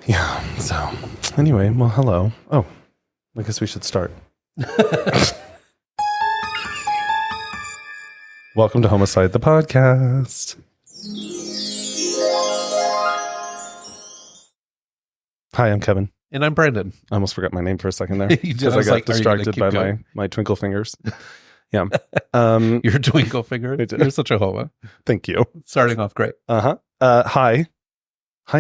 Yeah. So anyway, well, hello. Oh, I guess we should start. Welcome to Homicide, the podcast. Hi, I'm Kevin. And I'm Brandon. I almost forgot my name for a second there. You did. Because I got distracted by my twinkle fingers. Yeah. Your twinkle finger. You're such a homo. Thank you. Starting off great. Hi. Hi,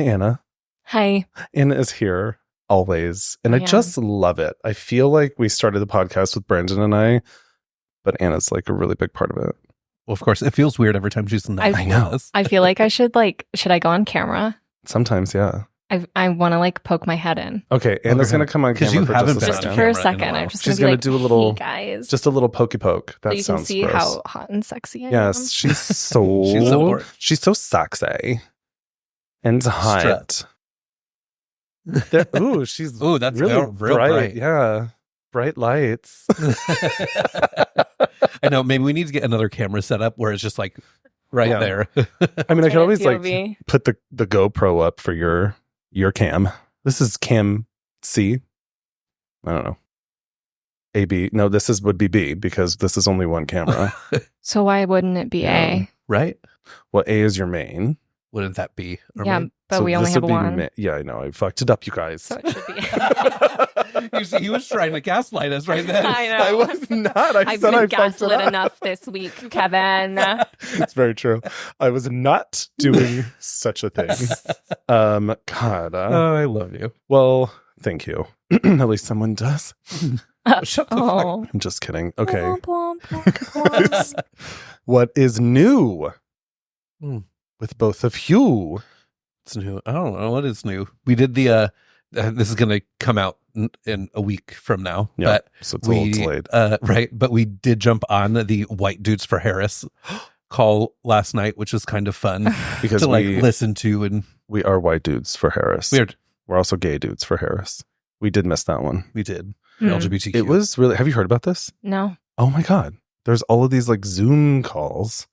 Anna. Hi. Anna is here always. And I just love it. I feel like we started the podcast with Brandon and I, but Anna's like a really big part of it. Well, of course, it feels weird every time she's in that. I know. I feel like I should I go on camera? Sometimes, yeah. I want to poke my head in. Okay, Anna's going to come on camera for just a second. I'm just she's going to do a little, hey guys, just a little pokey poke. That so you sounds can see gross. how hot and sexy I am. Yes, she's so she's so sexy and hot. Ooh, she's that's really real bright. Yeah, bright lights. I know. Maybe we need to get another camera set up where it's just like there. I mean, I could always POV. put the GoPro up for your cam. This is cam C. I don't know. AB. No, would be B because this is only one camera. So why wouldn't it be A? Right? Well, A is your main. Wouldn't that be? Yeah, but we only have one. Yeah, I know. I fucked it up, you guys. So it should be. You see, he was trying to gaslight us right then. I know. I was not. I've been gaslit enough this week, Kevin. It's very true. I was not doing such a thing. God. I love you. Well, thank you. At least someone does. Shut the fuck. I'm just kidding. Okay. Plomp, plomp, plomp. What is new with both of you? It's new. I don't know what is new. We did the this is going to come out in a week from now. Yeah, but so it's a little delayed. Right, but we did jump on the White Dudes for Harris call last night, which was kind of fun because to listen to. And we are white dudes for Harris. Weird. We're also gay dudes for Harris. We did miss that one. We did. Mm. LGBTQ. It was really. Have you heard about this? No. Oh my God. There's all of these Zoom calls.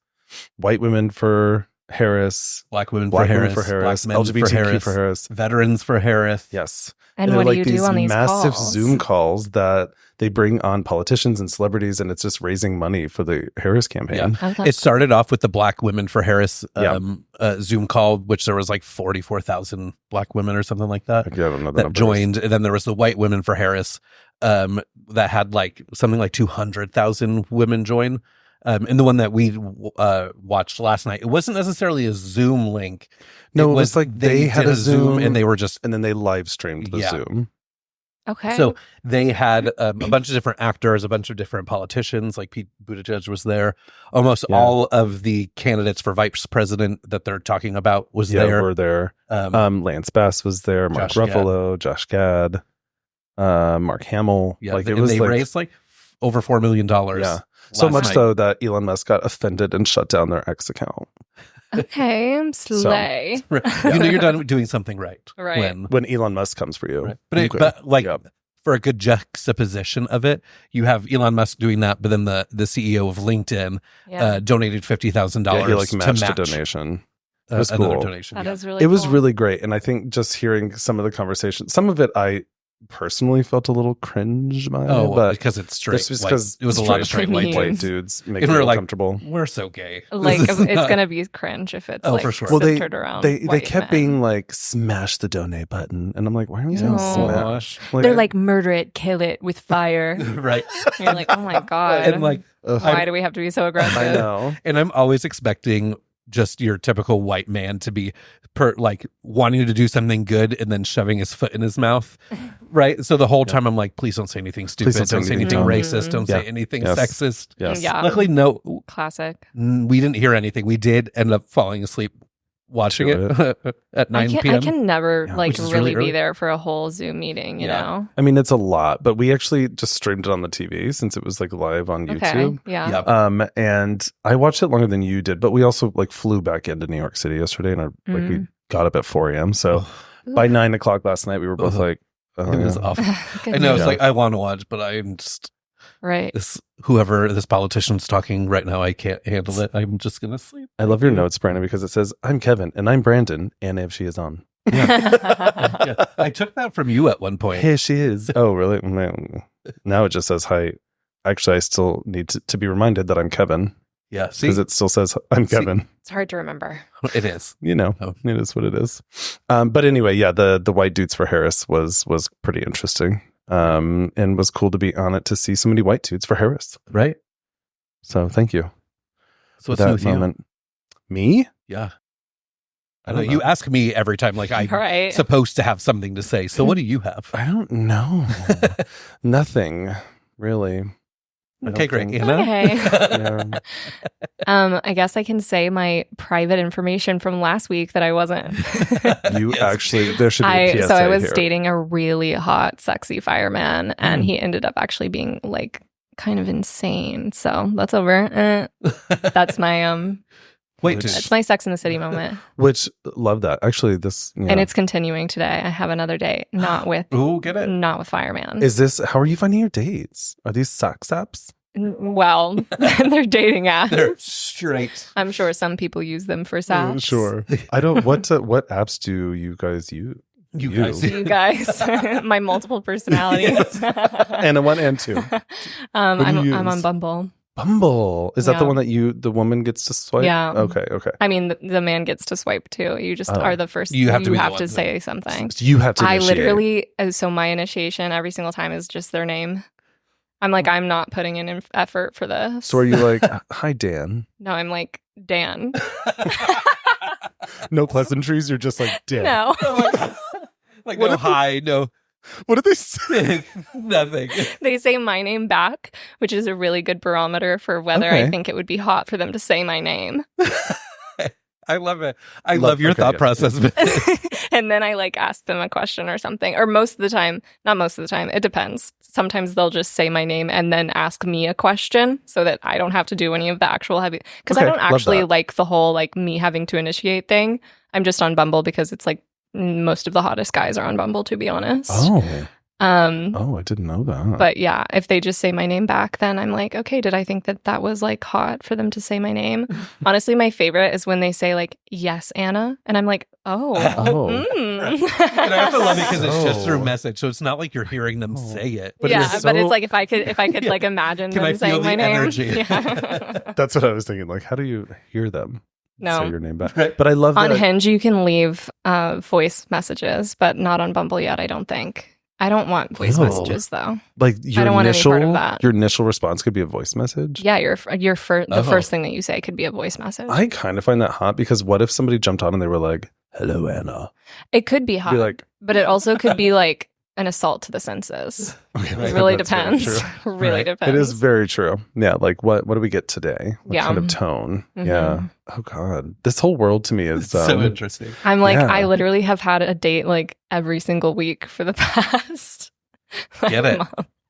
White women for Harris, black women for Harris, Black men LGBTQ for Harris, veterans for Harris. Yes. And what do you do on these massive calls? Zoom calls that they bring on politicians and celebrities, and it's just raising money for the Harris campaign. Yeah. It started off with the Black Women for Harris Zoom call, which there was 44,000 black women or something like that. I don't know that joined. And then there was the White Women for Harris that had something like 200,000 women join. And the one that we watched last night, it wasn't necessarily a Zoom link. No, it was they had a Zoom and they were just... And then they live streamed the Zoom. Okay. So they had a bunch of different actors, a bunch of different politicians, like Pete Buttigieg was there. Almost all of the candidates for vice president that they're talking about was there. Were there. Lance Bass was there, Mark Ruffalo, Josh Gad, Mark Hamill. Yeah, they raised over $4 million. Yeah. So much so that Elon Musk got offended and shut down their X account. Okay, I'm slay. So, you know you're done doing something right. Right. When Elon Musk comes for you. Right. But for a good juxtaposition of it, you have Elon Musk doing that, but then the CEO of LinkedIn donated $50,000 he matched a donation. It was another cool. donation. That is really It was really great. And I think just hearing some of the conversation, some of it I personally felt a little cringe by. But because it's straight. This was because it was a lot of straight white dudes making it uncomfortable. We're so gay. It's gonna be cringe if it's for sure. centered around. They kept being smash the donate button, and I'm like, why are you saying smash? They're murder it, kill it with fire. Right. And you're like, oh my God. And why do we have to be so aggressive? I know. And I'm always expecting just your typical white man to be wanting to do something good and then shoving his foot in his mouth, right? So the whole time I'm like, please don't say anything stupid, don't say anything racist, don't say anything sexist. Yes. Yeah. Luckily, no. Classic. We didn't hear anything. We did end up falling asleep watching it at 9 p.m. I can never really be there for a whole Zoom meeting, you know? I mean, it's a lot, but we actually just streamed it on the TV since it was live on YouTube. Yeah. Yep. And I watched it longer than you did, but we also flew back into New York City yesterday, and we got up at 4 a.m. So by 9 o'clock last night, we were both it was awful. I know. It's I want to watch, but I'm just right. Whoever this politician's talking right now, I can't handle it. I'm just gonna sleep. I love your notes, Brandon, because it says, "I'm Kevin and I'm Brandon," and if she is on. Yeah. I took that from you at one point. Here she is. Oh, really? Now it just says hi. Actually, I still need to be reminded that I'm Kevin. Yeah, see? Because it still says I'm Kevin. It's hard to remember. It is. It is what it is. But anyway, yeah, the white dudes for Harris was pretty interesting. And was cool to be on it to see so many white dudes for Harris. Right. So thank you. So what's new with you? Me? Yeah. I know you ask me every time, like I'm supposed to have something to say. So what do you have? I don't know. Nothing, really. Okay, great. Anna? Okay. Yeah. I guess I can say my private information from last week that I wasn't. You actually, there should be a PSA So I was here. dating a really hot, sexy fireman, and he ended up actually being like kind of insane. So that's over. That's my that's my Sex in the City moment. Which, love that. Actually, this... Yeah. And it's continuing today. I have another date, not with... Ooh, get it? Not with fireman. Is this... How are you finding your dates? Are these sex apps? Well, they're dating apps. They're straight. I'm sure some people use them for sex. Sure. I don't... What apps do you guys use? You guys. My multiple personalities. And 1 and 2. I'm on Bumble. Bumble. Is that the one that the woman gets to swipe? Yeah. Okay. I mean, the man gets to swipe too. You just are the first. You have to say something. You have to I initiate. literally, so my initiation every single time is just their name. I'm like, I'm not putting in effort for this. So are you like, hi, Dan? No, I'm like, Dan. No pleasantries? You're just like, Dan. No. Like, no hi, no. What did they say? Nothing. They say my name back, which is a really good barometer for whether I think it would be hot for them to say my name. I love it. I love your thought process. And then I like ask them a question or something. Or most of the time, not most of the time, it depends. Sometimes they'll just say my name and then ask me a question so that I don't have to do any of the actual heavy. Because I don't actually like the whole like me having to initiate thing. I'm just on Bumble because it's like most of the hottest guys are on Bumble, to be honest. I didn't know that. But yeah, if they just say my name back, then I'm like, okay, did I think that was like hot for them to say my name? Honestly, my favorite is when they say like, yes, Anna. And I'm like, And I also love it because it's just through message. So it's not like you're hearing them say it. But but it's like if I could like imagine them saying my name. Energy? Yeah. That's what I was thinking. Like, how do you hear them? No. Say your name back. Right. But I love on that. Hinge, you can leave voice messages, but not on Bumble yet, I don't think. I don't want voice messages though. Like I don't want any part of that. Your initial response could be a voice message. Yeah, the first thing that you say could be a voice message. I kind of find that hot because what if somebody jumped on and they were like, "Hello, Anna." It could be hot, but it also could be like an assault to the senses. It really depends. Really depends. It is very true. Yeah, like what do we get today? What kind of tone? Mm-hmm. Yeah. Oh God, this whole world to me is so interesting. I'm like, I literally have had a date like every single week for the past. Get it?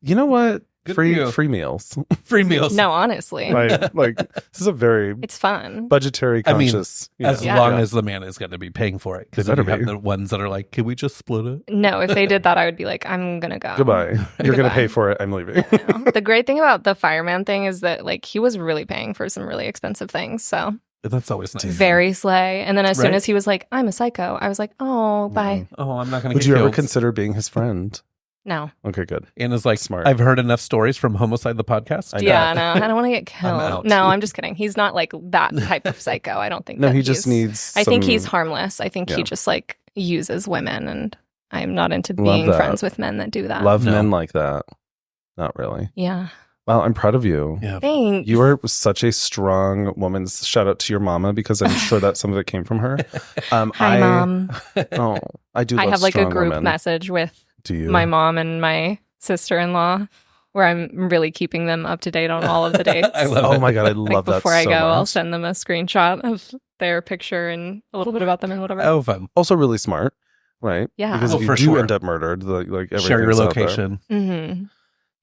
You know what? Good Free meals. Free meals. No, honestly. Like this is a very it's fun. Budgetary conscious. As long as the man is going to be paying for it. Because you have the ones that are like, can we just split it? No, if they did that, I would be like, I'm going to go. Goodbye. You're going to pay for it. I'm leaving. The great thing about the fireman thing is that like he was really paying for some really expensive things. So that's always nice. Very slay. And then as soon as he was like, I'm a psycho, I was like, oh, bye. Oh, I'm not going to Would you ever consider being his friend? No. Okay, good. Anna's like, smart. I've heard enough stories from Homicide the podcast. Yeah, no, I don't want to get killed. No, I'm just kidding. He's not like that type of psycho. I don't think. No, he just needs. I think he's harmless. I think he just like uses women, and I'm not into being friends with men that do that. Love men like that. Not really. Yeah. Well, I'm proud of you. Yeah. Thanks. You are such a strong woman. Shout out to your mama because I'm sure that some of it came from her. Hi, Mom. Oh, I do. I love have like a group women. message with Do you? my mom and my sister-in-law where I'm really keeping them up to date on all of the dates. I love it. Oh my God, I love that before I so go, much. I'll send them a screenshot of their picture and a little bit about them and whatever. Oh, fun. Also really smart, right? Yeah. Because if you do end up murdered, like share your location. Mm-hmm.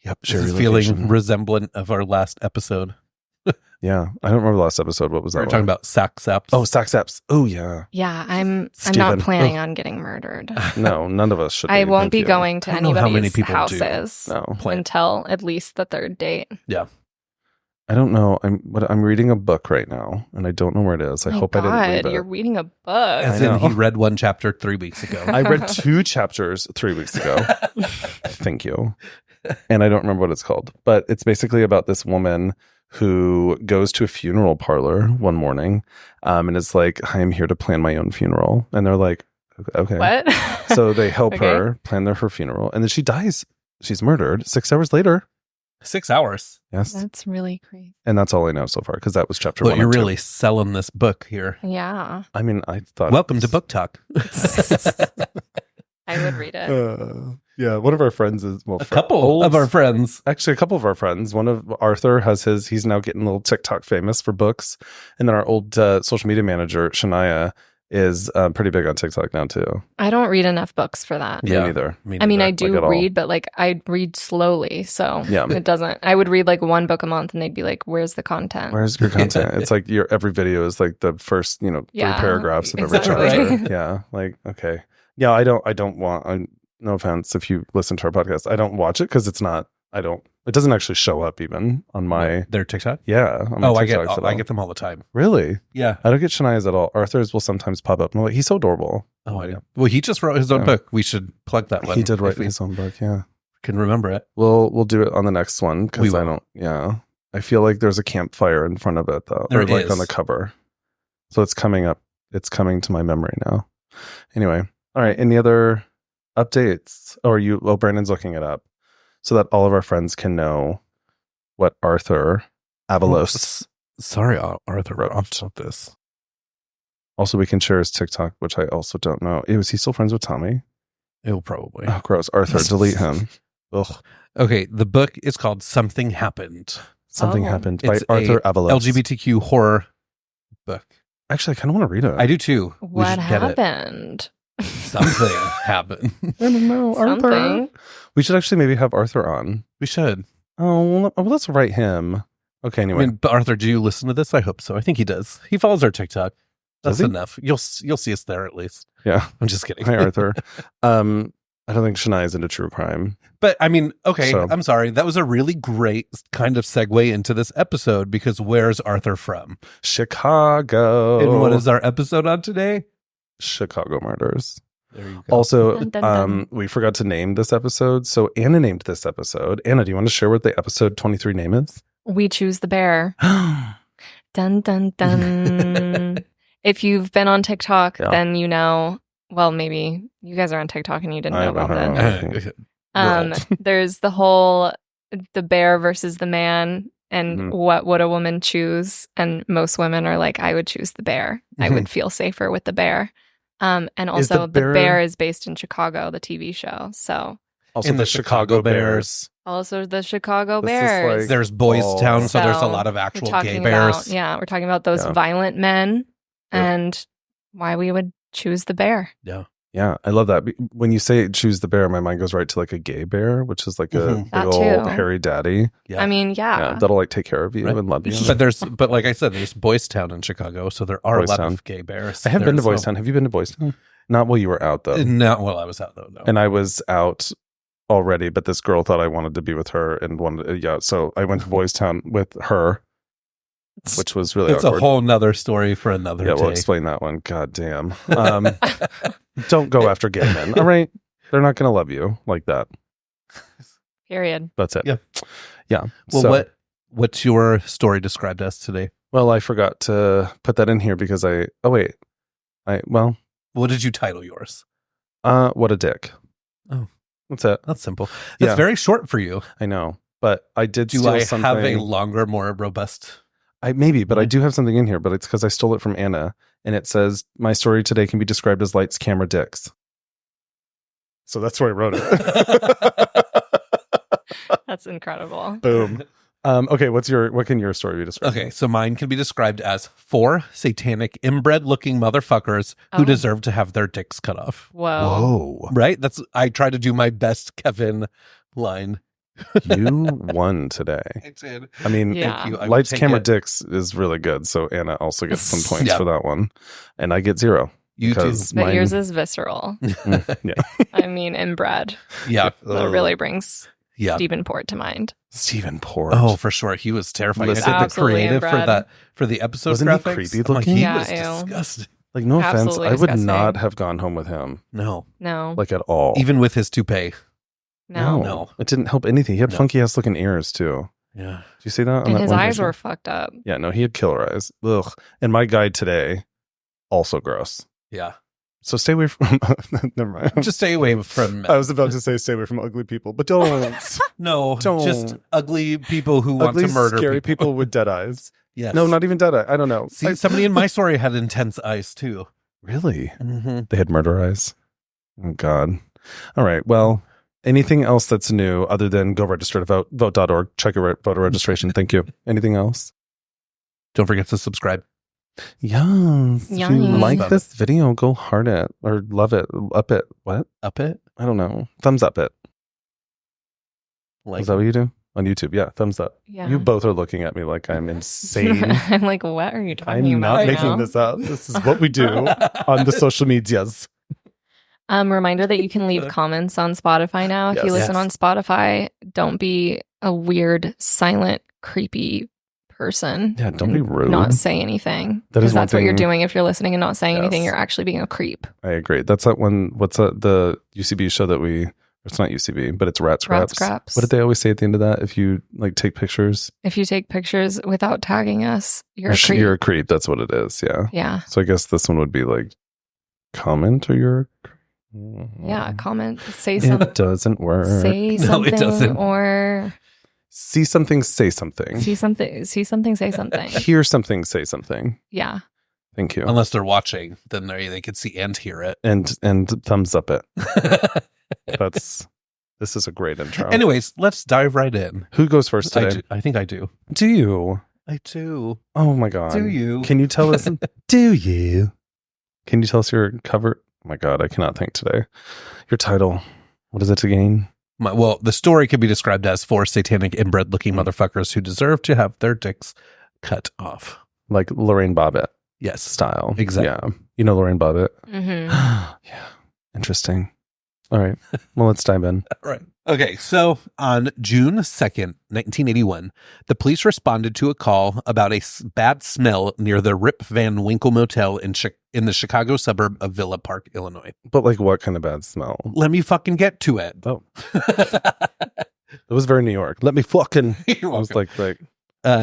Yep. Share your location. Feeling resemblant of our last episode. Yeah. I don't remember the last episode. What was that? We were talking about sax apps. Oh, sax apps. Oh, yeah. Yeah, I'm not planning on getting murdered. No, none of us should. I won't be going to anybody's how many people houses No. until at least the third date. Yeah. I don't know. I'm reading a book right now, and I don't know where it is. I hope I didn't leave it. You're reading a book. As in, he read one chapter 3 weeks ago. I read 2 chapters 3 weeks ago. Thank you. And I don't remember what it's called, but it's basically about this woman who goes to a funeral parlor one morning, and is like, I am here to plan my own funeral. And they're like, okay. What? So they help her plan her funeral, and then she dies. She's murdered 6 hours later. 6 hours. Yes. That's really crazy. And that's all I know so far, because that was chapter 1. Well, you're really selling this book here. Yeah. I mean, I thought. Welcome to Book Talk. I would read it. Yeah, one of our friends is a couple of our friends. Actually, a couple of our friends. One of Arthur has he's now getting a little TikTok famous for books. And then our old social media manager, Shania, is pretty big on TikTok now too. I don't read enough books for that. Yeah, neither. I mean, I do read, but like I read slowly. So it doesn't. I would read like one book a month and they'd be like, where's the content? Where's your content? It's like every video is like the first, 3 paragraphs of every chapter. Yeah. Like, okay. Yeah, I don't want, no offense if you listen to our podcast, I don't watch it because it doesn't actually show up even on my... Their TikTok? Yeah. On my TikToks I get them all the time. Really? Yeah. I don't get Shania's at all. Arthur's will sometimes pop up. I'm like, he's so adorable. Oh, I know. Well, he just wrote his own book. We should plug that one. He did write his own book, yeah. Can remember it. We'll do it on the next one because I feel like there's a campfire in front of it though. There or like is. on the cover. So it's coming up. It's coming to my memory now. Anyway. All right. Any other updates? Brandon's looking it up so that all of our friends can know what Arthur Avalos. Sorry, Arthur wrote off this. Also, we can share his TikTok, which I also don't know. Was he still friends with Tommy? He'll probably. Oh, gross. Arthur, delete him. Ugh. Okay, the book is called Something Happened. Something Happened by It's Arthur Avalos. LGBTQ horror book. Actually, I kind of want to read it. I do too. What happened? Something happened. I don't know. Arthur. We should actually maybe have Arthur on. We should. Oh, well, let's write him. Okay, anyway. But Arthur, do you listen to this? I hope so. I think he does. He follows our TikTok. That's enough. You'll see us there at least. Yeah. I'm just kidding. Hi, Arthur. I don't think Shania is into true crime. But I mean, okay, I'm sorry. That was a really great kind of segue into this episode because where's Arthur from? Chicago. And what is our episode on today? Chicago murders. There you go. Also, we forgot to name this episode. So Anna named this episode. Anna, do you want to share what the episode 23 name is? We Choose the Bear. Dun, dun, dun. If you've been on TikTok, then you know. Well, maybe you guys are on TikTok and you didn't know about that. There's the bear versus the man, and what would a woman choose? And most women are like, I would choose the bear. I would feel safer with the bear. And also, the bear is based in Chicago, the TV show. So also in the Chicago Bears. Also, the Chicago Bears. Like, there's Boys Town, so there's a lot of actual gay bears. We're talking about those violent men and why we would choose the bear. Yeah, I love that. When you say choose the bear, my mind goes right to like a gay bear, which is like a big old hairy daddy. Yeah. I mean, that'll like take care of you and love you. But like I said, there's Boys Town in Chicago, so there are a lot of gay bears. I have been to Boys Town. Have you been to Boys Town? Not while you were out though. Not while I was out though. No. And I was out already, but this girl thought I wanted to be with her and wanted, so I went to Boys Town with her. Which was really awkward. A whole nother story for another day. Yeah, we'll explain that one. God damn. Don't go after gay men. All right. They're not going to love you like that. Period. That's it. Yeah. Well, what's your story described as today? Well, I forgot to put that in here because what did you title yours? What a dick. Oh. That's it. That's simple. That's very short for you. I know. But I did Do steal I something. have a longer, more robust... but I do have something in here, but it's because I stole it from Anna, and it says, my story today can be described as lights, camera, dicks. So that's where I wrote it. That's incredible. Boom. Okay, what can your story be described? Okay, so mine can be described as 4 satanic, inbred-looking motherfuckers who deserve to have their dicks cut off. Whoa. Right? I try to do my best Kevin line. You won today. I did. I mean, thank you. lights, camera, dicks is really good. So Anna also gets some points for that one. And I get 0. You too. But yours is visceral. Yeah. I mean, inbred. Yeah. That really brings Stephen Port to mind. Stephen Port. Oh, for sure. He was terrifying. I Listen- said the Absolutely creative inbred. for the episode Wasn't he graphics. creepy I'm like, looking? he Yeah, was ew. disgusting. Like, no offense. Absolutely I would disgusting. not have gone home with him. No. No. Like, at all. Even with his toupee. No. No. It didn't help anything. He had No. funky ass looking ears, too. Yeah. Did you see that? on And that his one eyes picture? were fucked up. Yeah, no, he had killer eyes. Ugh. And my guide today, also gross. Yeah. So stay away from. Never mind. Just stay away from. I was about to say stay away from ugly people, but don't. No, Don't. just ugly people who want ugly, to murder scary people with dead eyes. Yes. No, not even dead eye. I don't know. See, somebody in my story had intense eyes too. Really? Mm-hmm. They had murder eyes. Oh God. All right. Well, anything else that's new other than go register to vote, vote.org, check your voter registration. Thank you. Anything else? Don't forget to subscribe. Yes. If you Yes. like this video, go heart it or love it. Up it. What? Up it. I don't know. Thumbs up it. Like Is that what you do? On YouTube? Yeah. Thumbs up. Yeah. You both are looking at me like I'm insane. I'm like, what are you talking I'm about not right making now? this up. This is what we do on the social medias. Reminder that you can leave comments on Spotify now. If you Yes. listen Yes. on Spotify, don't be a weird, silent, creepy person. Yeah, don't be and rude. Not say anything. That is Because one that's what you're thing- doing. If you're listening and not saying anything, Yes. you're actually being a creep. I agree. That's that one. What's that? The UCB show that we. It's not UCB, but it's Rat Rat Scraps. Scraps. What did they always say at the end of that? If you like take pictures, If you take pictures without tagging us, you're a creep. you're a creep. That's what it is. Yeah. Yeah. So I guess this one would be like comment or you're. Yeah. Comment. Say something. It doesn't work. Say No, something. it doesn't. Or See something, say something. see something. See something. Say something. Hear something, say something. Yeah. Thank you. Unless they're watching, then they could see and hear it. And thumbs up it. This is a great intro. Anyways, let's dive right in. Who goes first today? I think I do. Do you? I do. Oh my God. Do you? Can you tell us? Do you? Can you tell us your cover? Oh my God, I cannot think today. Your title. What is it again? Well, the story could be described as 4 satanic inbred-looking motherfuckers who deserve to have their dicks cut off. Like Lorraine Bobbitt Yes. style. Exactly. Yeah. You know Lorraine Bobbitt? Mm-hmm. Yeah. Interesting. All right. Well, let's dive in. Right. Okay, so on June 2nd, 1981, the police responded to a call about a bad smell near the Rip Van Winkle Motel in the Chicago suburb of Villa Park, Illinois. But like what kind of bad smell? Let me fucking get to it. Oh, it was very New York. Let me fucking. You're I was welcome. like,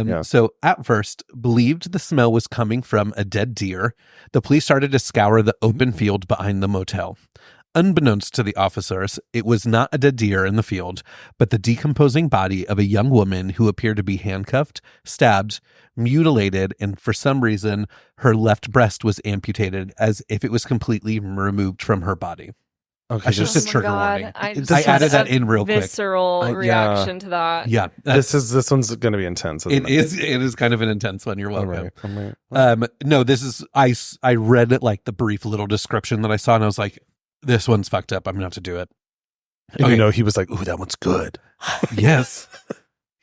yeah. So at first, believed the smell was coming from a dead deer, the police started to scour the open field behind the motel. Unbeknownst to the officers, it was not a dead deer in the field, but the decomposing body of a young woman who appeared to be handcuffed, stabbed, mutilated, and for some reason, her left breast was amputated as if it was completely removed from her body. Okay. I just this, a trigger warning. I I added that in real quick. Visceral yeah. reaction to that. Yeah, this one's going to be intense. Isn't it is kind of an intense one. You're All welcome. right. All right. No, this is I read it like the brief little description that I saw, and I was like, this one's fucked up. I'm gonna have to do it. And Okay. you know, he was like, "Ooh, that one's good." Yes.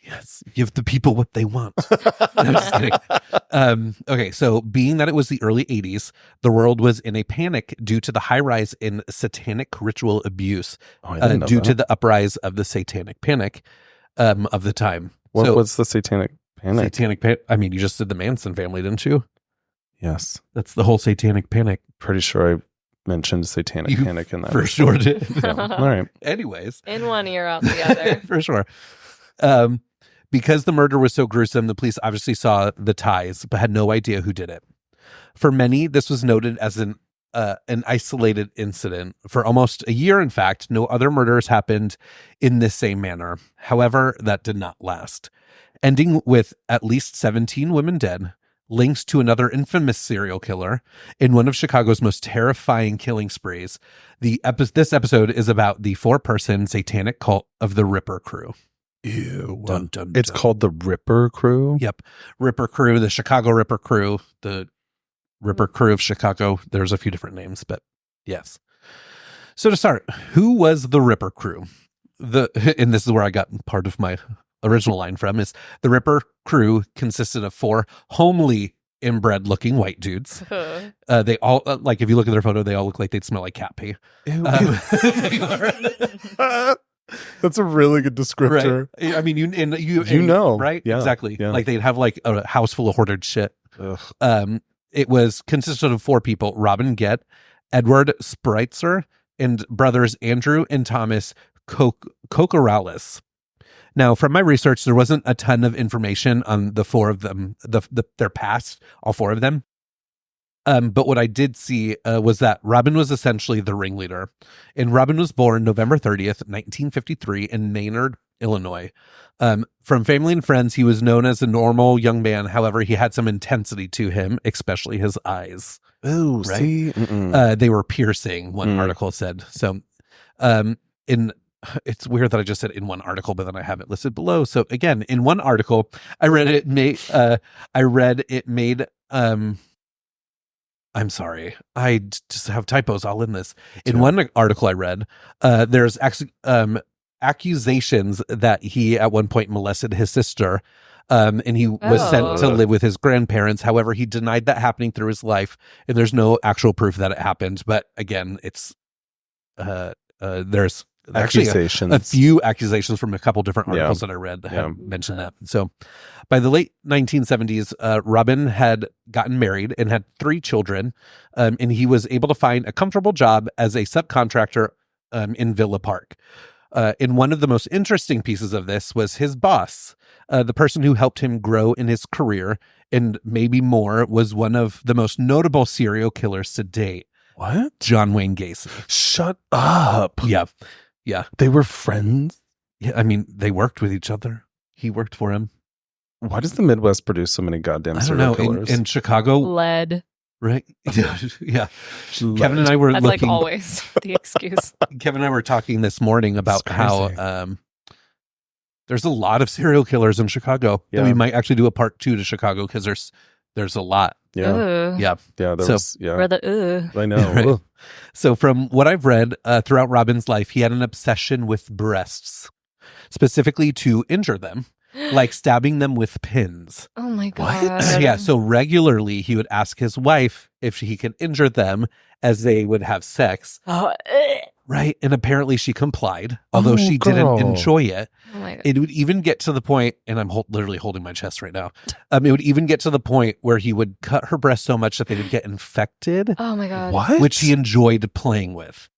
Yes. Give the people what they want. No, I'm just kidding. Okay, so being that it was the early 80s, the world was in a panic due to the high rise in satanic ritual abuse, Oh, I didn't know due that. to the uprise of the satanic panic of the time. What's the satanic panic? I mean, you just did the Manson family, didn't you? Yes, That's the whole satanic panic. pretty sure I mentioned satanic You panic in that. For sure did. Yeah. All right. Anyways. In one ear, out the other. For sure. Because the murder was so gruesome, the police obviously saw the ties, but had no idea who did it. For many, this was noted as an isolated incident. For almost a year, in fact, no other murders happened in this same manner. However, that did not last. Ending with at least 17 women dead, links to another infamous serial killer in one of Chicago's most terrifying killing sprees. This episode is about the 4-person satanic cult of the Ripper Crew. Ew. Dun, dun, It's dun. called the Ripper Crew. Yep. Ripper Crew, the Chicago Ripper Crew, the Ripper Crew of Chicago. There's a few different names, but yes. So to start, who was the Ripper Crew? And this is where I got part of my original line from, is the Ripper Crew consisted of 4 homely inbred-looking white dudes. They all, like if you look at their photo, they all look like they'd smell like cat pee. Ew. That's a really good descriptor. Right. I mean, You know. right? Yeah, Exactly. yeah. Like they'd have like a house full of hoarded shit. Ugh. It was consisted of 4 people: Robin Gecht, Edward Spreitzer, and brothers Andrew and Thomas Kokoraleis. Now, from my research, there wasn't a ton of information on the 4 of them, their past, all 4 of them. But what I did see was that Robin was essentially the ringleader. And Robin was born November 30th, 1953 in Maynard, Illinois. From family and friends, he was known as a normal young man. However, he had some intensity to him, especially his eyes. Ooh, Right? see? They were piercing, one article said. So it's weird that I just said in one article, but then I have it listed below. So again, in one article, I read it made I'm sorry. I just have typos all in this. In one article I read, there's accusations that he at one point molested his sister, and he was sent to live with his grandparents. However, he denied that happening through his life, and there's no actual proof that it happened. But again, it's there's actually a few accusations from a couple different articles that I read that have mentioned that. So by the late 1970s, Robin had gotten married and had 3 children, and he was able to find a comfortable job as a subcontractor in Villa Park. And one of the most interesting pieces of this was his boss, the person who helped him grow in his career, and maybe more, was one of the most notable serial killers to date. What? John Wayne Gacy. Shut up. Yeah. Yeah. They were friends? Yeah. I mean, they worked with each other. He worked for him. Why does the Midwest produce so many goddamn serial killers? In Chicago. Lead. Right? Yeah. Kevin and I were That's looking. Like always the excuse. Kevin and I were talking this morning about how there's a lot of serial killers in Chicago. Yeah. And we might actually do a part 2 to Chicago because there's a lot. Yeah. Yeah. Yeah. I know. Right. So from what I've read throughout Robin's life, he had an obsession with breasts, specifically to injure them, like stabbing them with pins. Oh my God. Yeah. So regularly he would ask his wife if he could injure them as they would have sex. Right. And apparently she complied, although she didn't enjoy it. Oh my God. It would even get to the point, and I'm literally holding my chest right now. It would even get to the point where he would cut her breast so much that they would get infected. Oh my God. What? Which he enjoyed playing with.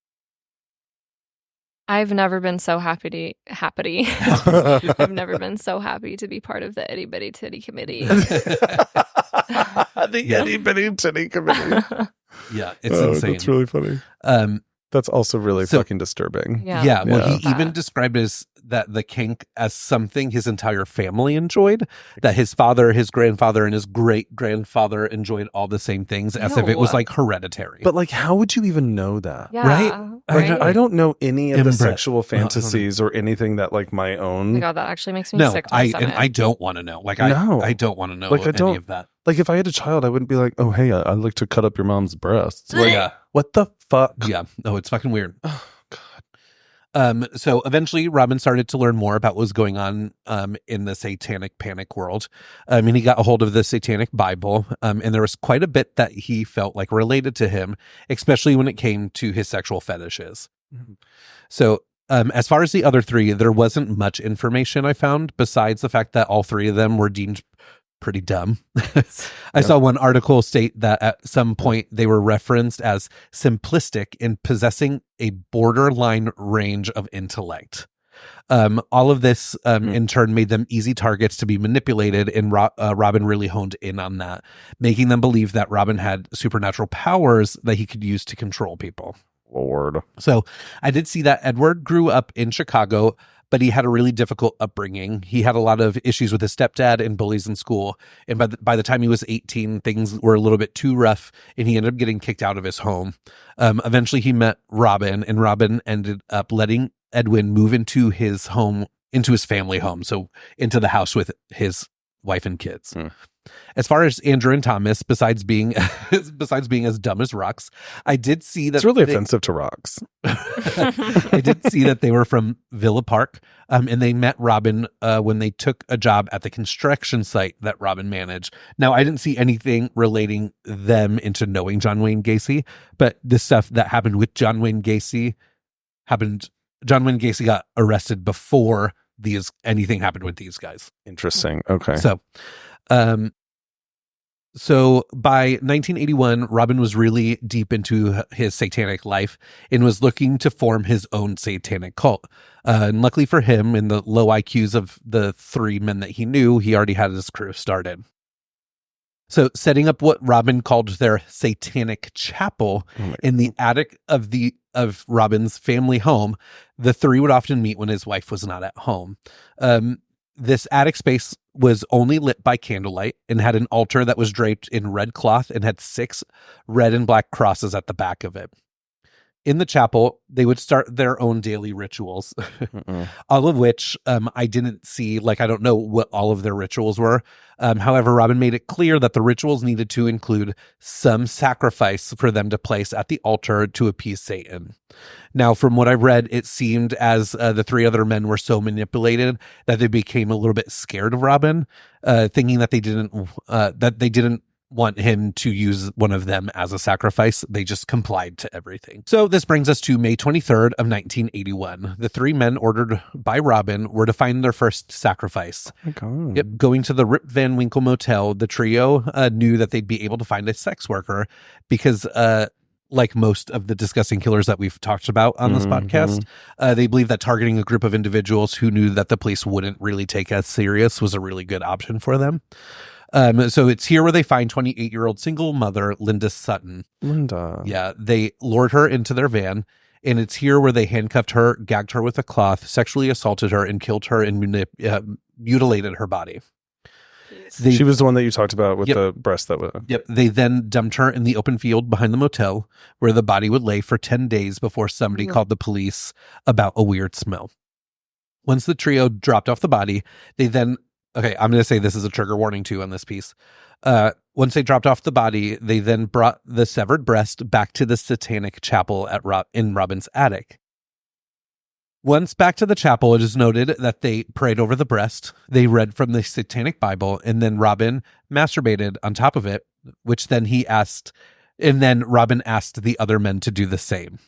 I've never been so happy. I've never been so happy to be part of the itty bitty titty committee. The itty bitty titty committee. Yeah, it's insane. That's really funny. That's also really fucking disturbing. Yeah. Well, he even described the kink as something his entire family enjoyed, that his father, his grandfather, and his great-grandfather enjoyed all the same things, as if it was like hereditary. But like, how would you even know that? Yeah, right? Like, I don't know any of the sexual fantasies or anything that like my own. Oh my God, that actually makes me sick to my stomach. I don't want to know. Like, No. I don't want to know Like, any of that. Like, if I had a child, I wouldn't be like, oh, hey, I'd like to cut up your mom's breasts. Like, Yeah. what the fuck? Yeah. No, it's fucking weird. Oh, God. So eventually Robin started to learn more about what was going on in the satanic panic world. And he got a hold of the Satanic Bible. And there was quite a bit that he felt like related to him, especially when it came to his sexual fetishes. Mm-hmm. So as far as the other 3, there wasn't much information I found besides the fact that all 3 of them were deemed pretty dumb. I saw one article state that at some point they were referenced as simplistic in possessing a borderline range of intellect. All of this in turn made them easy targets to be manipulated, and Robin really honed in on that, making them believe that Robin had supernatural powers that he could use to control people. Lord. So I did see that Edward grew up in Chicago, but he had a really difficult upbringing. He had a lot of issues with his stepdad and bullies in school. And by the time he was 18, things were a little bit too rough, and he ended up getting kicked out of his home. Eventually he met Robin, and Robin ended up letting Edwin move into his home, into his family home. So into the house with his wife and kids. As far as Andrew and Thomas, besides being as dumb as rocks, I did see that it's really offensive to rocks. I did see that they were from Villa Park, and they met Robin when they took a job at the construction site that Robin managed. Now, I didn't see anything relating them into knowing John Wayne Gacy, but the stuff that happened with John Wayne Gacy happened John Wayne Gacy got arrested before anything happened with these guys. Interesting. Okay. So by 1981, Robin was really deep into his satanic life and was looking to form his own satanic cult. And luckily for him, in the low IQs of the three men that he knew, he already had his crew started. So setting up what Robin called their satanic chapel in the attic of Robin's family home, the three would often meet when his wife was not at home. This attic space was only lit by candlelight and had an altar that was draped in red cloth and had 6 red and black crosses at the back of it. In the chapel, they would start their own daily rituals, all of which I didn't see. Like, I don't know what all of their rituals were. However, Robin made it clear that the rituals needed to include some sacrifice for them to place at the altar to appease Satan. Now, from what I've read, it seemed as the 3 other men were so manipulated that they became a little bit scared of Robin, thinking that they didn't want him to use one of them as a sacrifice. They just complied to everything. So this brings us to May 23rd of 1981. The 3 men ordered by Robin were to find their first sacrifice. Oh my God. Yep. Going to the Rip Van Winkle Motel, the trio knew that they'd be able to find a sex worker because like most of the disgusting killers that we've talked about on this podcast, they believe that targeting a group of individuals who knew that the police wouldn't really take as serious was a really good option for them. So it's here where they find 28-year-old single mother, Linda Sutton. Linda. Yeah. They lured her into their van, and it's here where they handcuffed her, gagged her with a cloth, sexually assaulted her, and killed her and mutilated her body. She was the one that you talked about with the breast that was. Yep. They then dumped her in the open field behind the motel where the body would lay for 10 days before somebody called the police about a weird smell. Once the trio dropped off the body, they then... Okay, I'm going to say this is a trigger warning too on this piece. Once they dropped off the body, they then brought the severed breast back to the satanic chapel in Robin's attic. Once back to the chapel, it is noted that they prayed over the breast, they read from the satanic Bible, and then Robin masturbated on top of it, which then Robin asked the other men to do the same.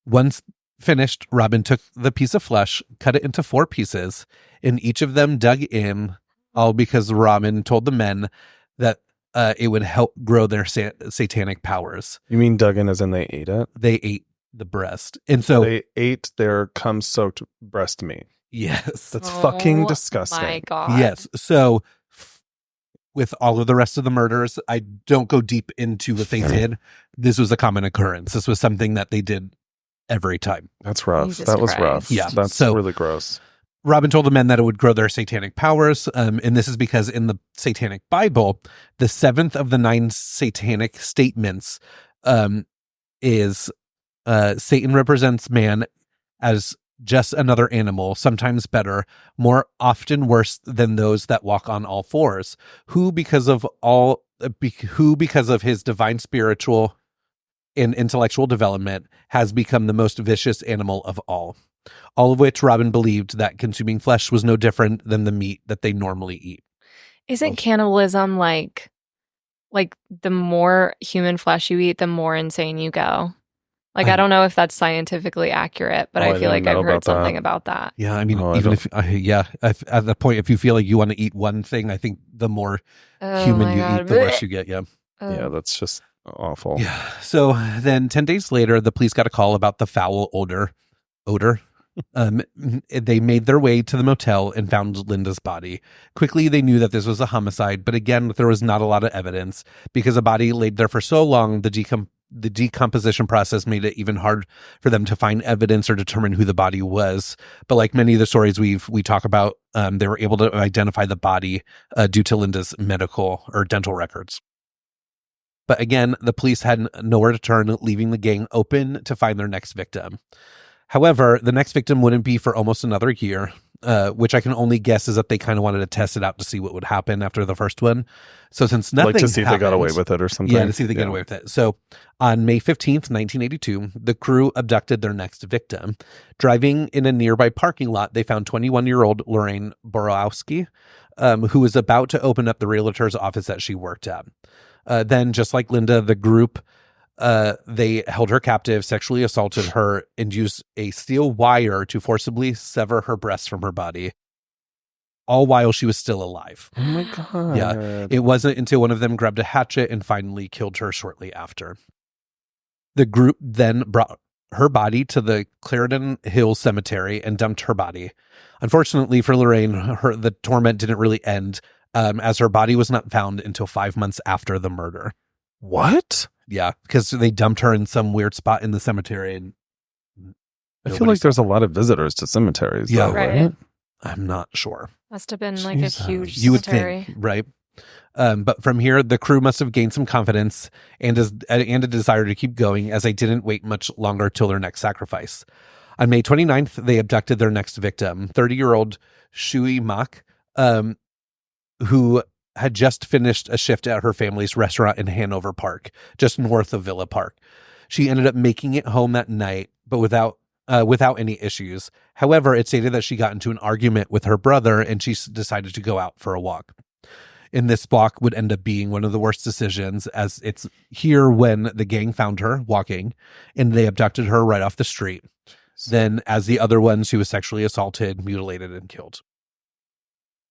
Once finished, Robin took the piece of flesh, cut it into 4 pieces, and each of them dug in, all because Robin told the men that it would help grow their satanic powers. You mean dug in as in they ate it? They ate the breast. And so they ate their cum-soaked breast meat. Yes. That's fucking disgusting. My God. Yes. So with all of the rest of the murders, I don't go deep into what they did. This was a common occurrence. This was something that they did every time. That's rough. Jesus that was Christ. rough. Yeah. That's So- really gross. Robin told the men that it would grow their satanic powers, and this is because in the satanic Bible, the 7th of the 9 satanic statements is Satan represents man as just another animal, sometimes better, more often worse than those that walk on all fours, who because of his divine spiritual and intellectual development has become the most vicious animal of all of which Robin believed that consuming flesh was no different than the meat that they normally eat. Isn't cannibalism like the more human flesh you eat, the more insane you go? Like, I don't know if that's scientifically accurate, but I feel like I've heard something about that. Yeah, I mean, at the point, if you feel like you want to eat one thing, I think the more human you eat, the worse you get. Yeah. Yeah, that's just awful. Yeah. So then 10 days later, the police got a call about the foul odor. They made their way to the motel and found Linda's body. Quickly, they knew that this was a homicide, but again, there was not a lot of evidence because a body laid there for so long, the decomposition process made it even hard for them to find evidence or determine who the body was. But like many of the stories we talk about, they were able to identify the body due to Linda's medical or dental records. But again, the police had nowhere to turn, leaving the gang open to find their next victim. However, the next victim wouldn't be for almost another year, which I can only guess is that they kind of wanted to test it out to see what would happen after the first one. So since nothing like to see happened, if they got away with it or something. Yeah, to see if they get away with it. So on May 15th, 1982, the crew abducted their next victim. Driving in a nearby parking lot, they found 21-year-old Lorraine Borowski, who was about to open up the realtor's office that she worked at. Then, just like Linda, the group they held her captive, sexually assaulted her, and used a steel wire to forcibly sever her breasts from her body, all while she was still alive. Oh my God. Yeah. It wasn't until one of them grabbed a hatchet and finally killed her shortly after. The group then brought her body to the Clarendon Hill Cemetery and dumped her body. Unfortunately for Lorraine, the torment didn't really end, as her body was not found until 5 months after the murder. What? Yeah, because they dumped her in some weird spot in the cemetery. And I feel like there's a lot of visitors to cemeteries. Yeah. Though, Right. right? I'm not sure. Must have been like Jesus. a huge You would cemetery. think, right? But from here, the crew must have gained some confidence and a desire to keep going, as they didn't wait much longer till their next sacrifice. On May 29th, they abducted their next victim, 30-year-old Shui Mak, who had just finished a shift at her family's restaurant in Hanover Park, just north of Villa Park. She ended up making it home that night, but without any issues. However, it stated that she got into an argument with her brother and she decided to go out for a walk. And this walk would end up being one of the worst decisions, as it's here when the gang found her walking and they abducted her right off the street. Then, as the other ones, she was sexually assaulted, mutilated, and killed.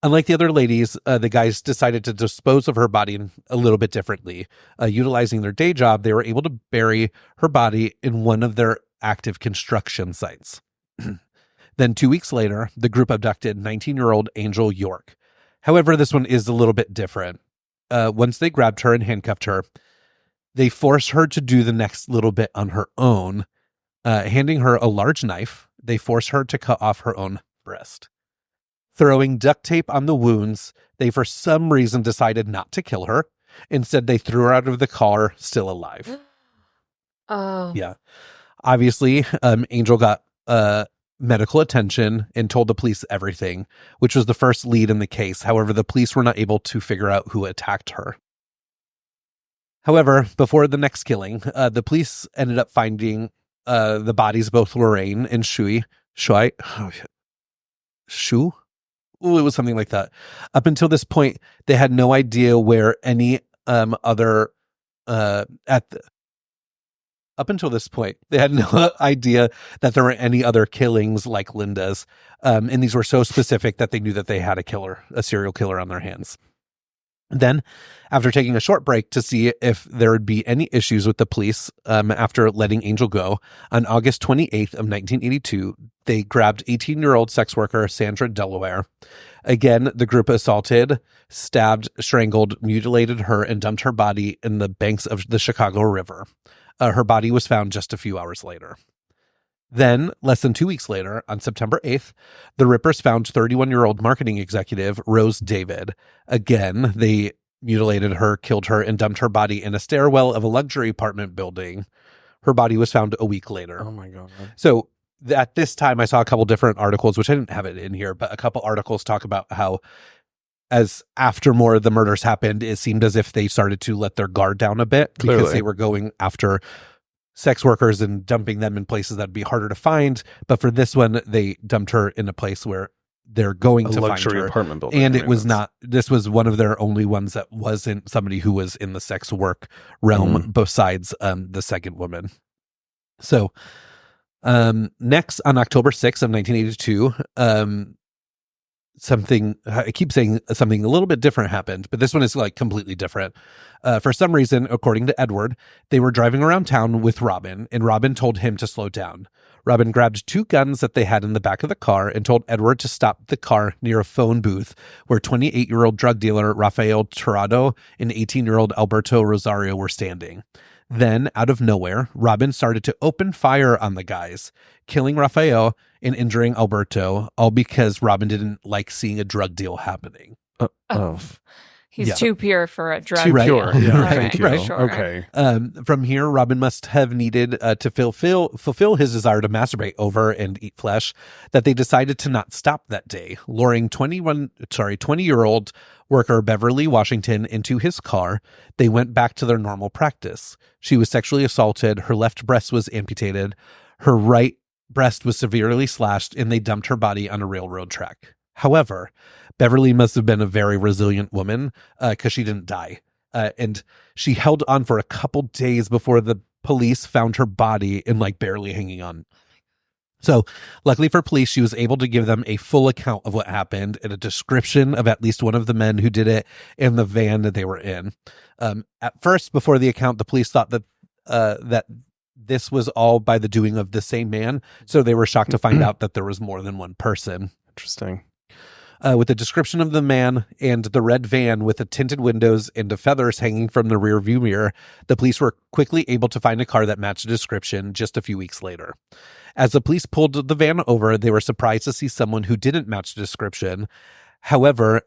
Unlike the other ladies, the guys decided to dispose of her body a little bit differently. Utilizing their day job, they were able to bury her body in one of their active construction sites. Then 2 weeks later, the group abducted 19-year-old Angel York. However, this one is a little bit different. Once they grabbed her and handcuffed her, they forced her to do the next little bit on her own. Handing her a large knife, they forced her to cut off her own breast. Throwing duct tape on the wounds, they for some reason decided not to kill her. Instead, they threw her out of the car, still alive. Oh. Yeah. Obviously, Angel got medical attention and told the police everything, which was the first lead in the case. However, the police were not able to figure out who attacked her. However, before the next killing, the police ended up finding the bodies of both Lorraine and Shu. Ooh, it was something like that. Up until this point, they had no idea where any other Up until this point, they had no idea that there were any other killings like Linda's. And these were so specific that they knew that they had a serial killer on their hands. Then, after taking a short break to see if there would be any issues with the police after letting Angel go, on August 28th of 1982, they grabbed 18-year-old sex worker Sandra Delaware. Again, the group assaulted, stabbed, strangled, mutilated her, and dumped her body in the banks of the Chicago River. Her body was found just a few hours later. Then, less than 2 weeks later, on September 8th, the Rippers found 31-year-old marketing executive Rose David. Again, they mutilated her, killed her, and dumped her body in a stairwell of a luxury apartment building. Her body was found a week later. Oh my God. So at this time, I saw a couple different articles, which I didn't have it in here, but a couple articles talk about how as after more of the murders happened, it seemed as if they started to let their guard down a bit because Clearly. they were going after sex workers and dumping them in places that'd be harder to find. But for this one, they dumped her in a place where they're going A to find luxury her. apartment building. And it was arrangements. not, this was one of their only ones that wasn't somebody who was in the sex work realm besides the second woman. So next, on October 6th of 1982, I keep saying something a little bit different happened, but this one is like completely different. For some reason, according to Edward, they were driving around town with Robin, and Robin told him to slow down. Robin grabbed 2 guns that they had in the back of the car and told Edward to stop the car near a phone booth where 28-year-old drug dealer Rafael Tirado and 18-year-old Alberto Rosario were standing. Then, out of nowhere, Robin started to open fire on the guys, killing Rafael and injuring Alberto, all because Robin didn't like seeing a drug deal happening. He's Yeah. too pure for a drug. Too Right. pure. Pure. Yeah. Right. Thank you. Right. Sure. Okay. From here, Robin must have needed to fulfill his desire to masturbate over and eat flesh, that they decided to not stop that day, luring 20-year-old worker Beverly Washington into his car. They went back to their normal practice. She was sexually assaulted. Her left breast was amputated. Her right breast was severely slashed, and they dumped her body on a railroad track. However, Beverly must have been a very resilient woman because she didn't die. And she held on for a couple days before the police found her body and like barely hanging on. So luckily for police, she was able to give them a full account of what happened and a description of at least one of the men who did it in the van that they were in. At first, before the account, the police thought that this was all by the doing of the same man. So they were shocked to find out that there was more than one person. Interesting. With the description of the man and the red van with the tinted windows and the feathers hanging from the rear view mirror, the police were quickly able to find a car that matched the description just a few weeks later. As the police pulled the van over, they were surprised to see someone who didn't match the description. However,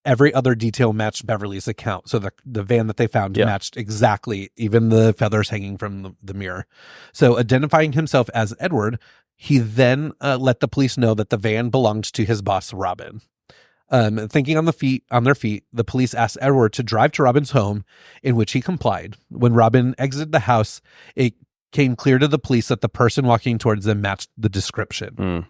every other detail matched Beverly's account. So the van that they found matched exactly, even the feathers hanging from the mirror. So identifying himself as Edward, he then let the police know that the van belonged to his boss, Robin. Thinking on their feet, the police asked Edward to drive to Robin's home, in which he complied. When Robin exited the house, it came clear to the police that the person walking towards them matched the description.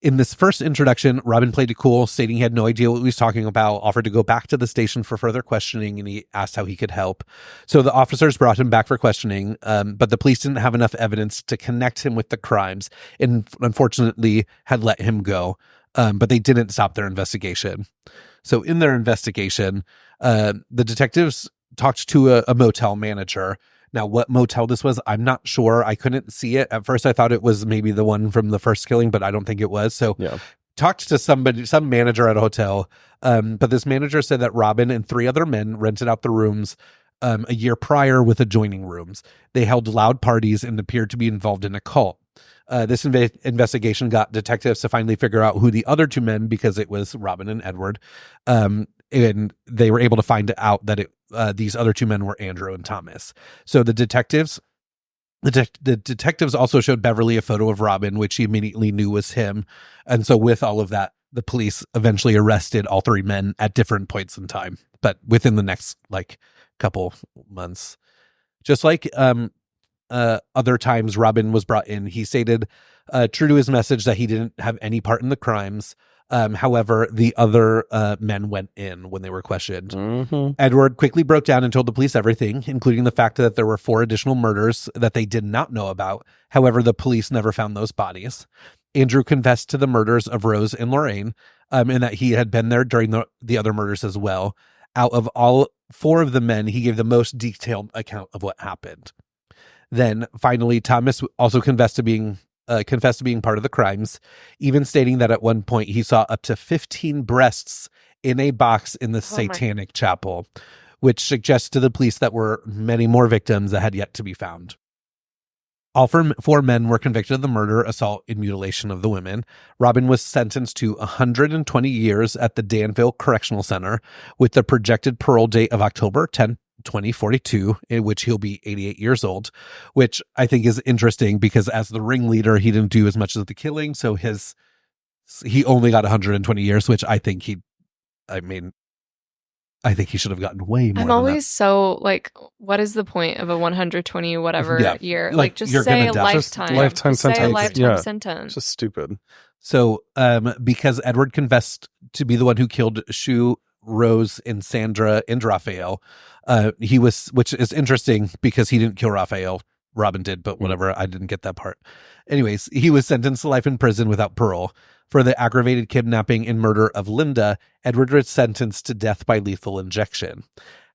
In this first introduction, Robin played it cool, stating he had no idea what he was talking about, offered to go back to the station for further questioning, and he asked how he could help. So the officers brought him back for questioning, but the police didn't have enough evidence to connect him with the crimes, and unfortunately had let him go. But they didn't stop their investigation. So in their investigation, the detectives talked to a motel manager. Now, what motel this was, I'm not sure. I couldn't see it. At first, I thought it was maybe the one from the first killing, but I don't think it was. So talked to some manager at a hotel. But this manager said that Robin and 3 other men rented out the rooms a year prior with adjoining rooms. They held loud parties and appeared to be involved in a cult. This investigation got detectives to finally figure out who the other 2 men, because it was Robin and Edward. And they were able to find out that these other 2 men were Andrew and Thomas. So the detectives also showed Beverly a photo of Robin, which he immediately knew was him. And so with all of that, the police eventually arrested all 3 men at different points in time, but within the next couple months. Just like other times Robin was brought in, he stated, true to his message, that he didn't have any part in the crimes. However, the other men went in when they were questioned. Edward quickly broke down and told the police everything, including the fact that there were 4 additional murders that they did not know about. However, the police never found those bodies. Andrew confessed to the murders of Rose and Lorraine, and that he had been there during the other murders as well. Out of all 4 of the men, he gave the most detailed account of what happened. Then finally, Thomas also confessed to being part of the crimes, even stating that at one point he saw up to 15 breasts in a box in the satanic chapel, which suggests to the police that were many more victims that had yet to be found. All 4 men were convicted of the murder, assault, and mutilation of the women. Robin was sentenced to 120 years at the Danville Correctional Center, with the projected parole date of October 10th, 2042, in which he'll be 88 years old, which I think is interesting because as the ringleader, he didn't do as much as the killing. So he only got 120 years, which I think he should have gotten way more. I'm always so what is the point of a 120 whatever year? Just say a lifetime. Lifetime sentence. Say a lifetime sentence. It's just stupid. So, because Edward confessed to be the one who killed Shu, Rose, and Sandra and Raphael, which is interesting because he didn't kill Raphael. Robin did, but whatever. I didn't get that part. Anyways, he was sentenced to life in prison without parole. For the aggravated kidnapping and murder of Linda, Edward was sentenced to death by lethal injection.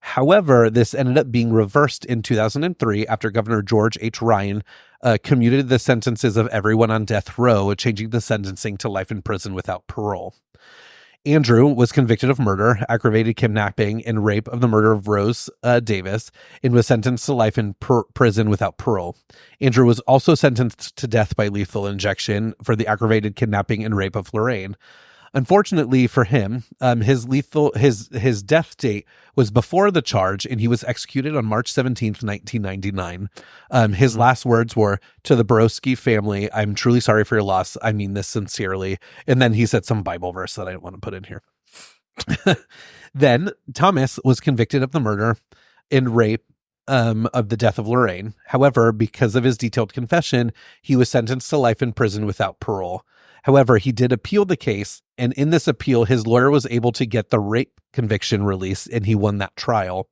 However, this ended up being reversed in 2003 after Governor George H. Ryan commuted the sentences of everyone on death row, changing the sentencing to life in prison without parole. Andrew was convicted of murder, aggravated kidnapping, and rape of the murder of Rose Davis, and was sentenced to life in prison without parole. Andrew was also sentenced to death by lethal injection for the aggravated kidnapping and rape of Lorraine. Unfortunately for him, his death date was before the charge, and he was executed on March 17th, 1999. His last words were, "To the Borowski family, I'm truly sorry for your loss. I mean this sincerely." And then he said some Bible verse that I don't want to put in here. Then Thomas was convicted of the murder and rape of the death of Lorraine. However, because of his detailed confession, he was sentenced to life in prison without parole. However, he did appeal the case, and in this appeal, his lawyer was able to get the rape conviction released, and he won that trial.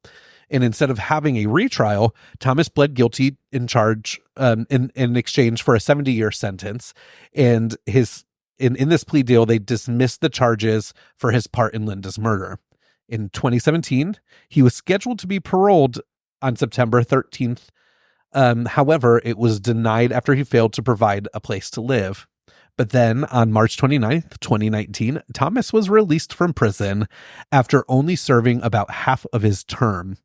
And instead of having a retrial, Thomas pled guilty in exchange for a 70-year sentence. And in this plea deal, they dismissed the charges for his part in Linda's murder. In 2017, he was scheduled to be paroled on September 13th. However, it was denied after he failed to provide a place to live. But then on March 29th, 2019, Thomas was released from prison after only serving about half of his term.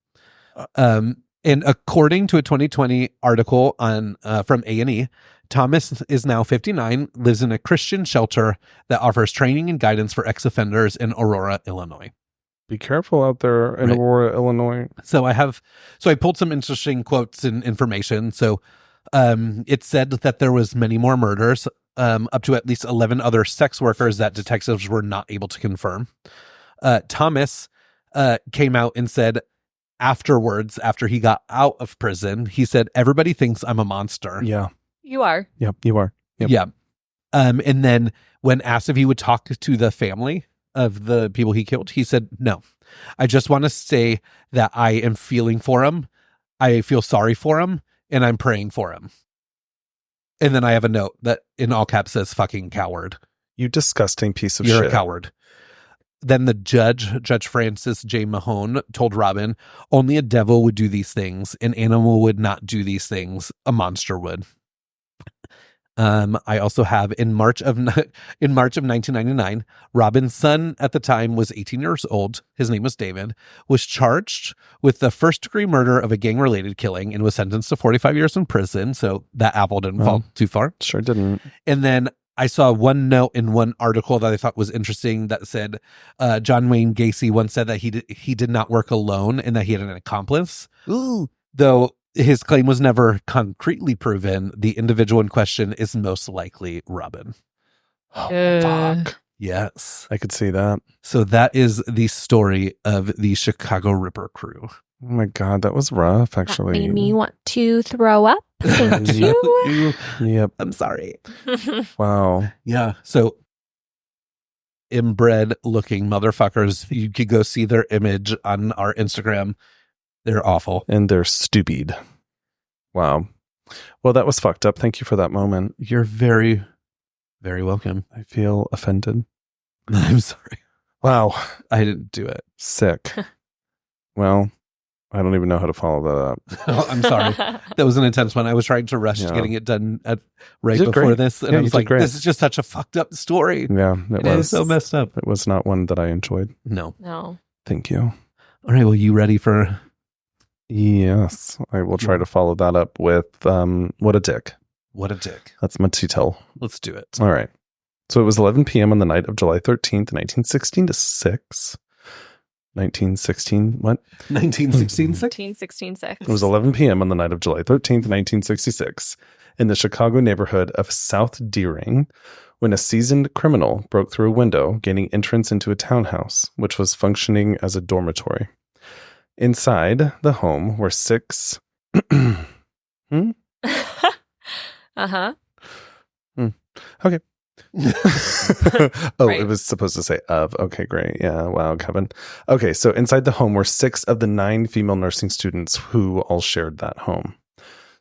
And according to a 2020 article from A&E, Thomas is now 59, lives in a Christian shelter that offers training and guidance for ex-offenders in Aurora, Illinois. Be careful out there in Aurora, Illinois. So I pulled some interesting quotes and information. So it said that there was many more murders, up to at least 11 other sex workers that detectives were not able to confirm. Thomas came out and said afterwards, after he got out of prison, he said, "Everybody thinks I'm a monster." Yeah. You are. Yep, you are. Yep. Yeah. And then when asked if he would talk to the family of the people he killed, he said, "No, I just want to say that I am feeling for him. I feel sorry for him, and I'm praying for him." And then I have a note that in all caps says "fucking coward." You disgusting piece of You're shit. a coward. Then the Judge Francis J. Mahone, told Robin, "Only a devil would do these things. An animal would not do these things. A monster would." I also have in March of 1999, Robin's son at the time was 18 years old. His name was David, was charged with the first-degree murder of a gang-related killing and was sentenced to 45 years in prison. So that apple didn't fall too far. Sure didn't. And then I saw one note in one article that I thought was interesting that said John Wayne Gacy once said that he did not work alone and that he had an accomplice. Ooh. Though his claim was never concretely proven, the individual in question is most likely Robin. Oh, fuck. Yes. I could see that. So that is the story of the Chicago Ripper crew. Oh my God, that was rough, actually. That made me want to throw up. Thank you. Yep. I'm sorry. Wow. Yeah. So inbred-looking motherfuckers. You could go see their image on our Instagram. They're awful. And they're stupid. Wow. Well, that was fucked up. Thank you for that moment. You're very, very welcome. I feel offended. I'm sorry. Wow. I didn't do it. Sick. Well, I don't even know how to follow that up. Oh, I'm sorry. That was an intense one. I was trying to rush getting it done right You did before great. this. And Yeah, I you was did like, great. this is just such a fucked up story. Yeah, it It was is so messed up. It was not one that I enjoyed. No. No. Thank you. All right. Well, you ready for... Yes. I will try to follow that up with What a Dick. What a dick. That's my title. Let's do it. All right. So it was 11 p.m. on the night of July 13th, 1916 to 6. 1916, what? 1916. 1916 It was 11 p.m. on the night of July 13th, 1966, in the Chicago neighborhood of South Deering, when a seasoned criminal broke through a window, gaining entrance into a townhouse, which was functioning as a dormitory. Inside the home were 6... Uh-huh. Okay. Oh, Right. It was supposed to say of. Okay, great. Yeah. Wow, Kevin. Okay, so inside the home were 6 of the 9 female nursing students who all shared that home.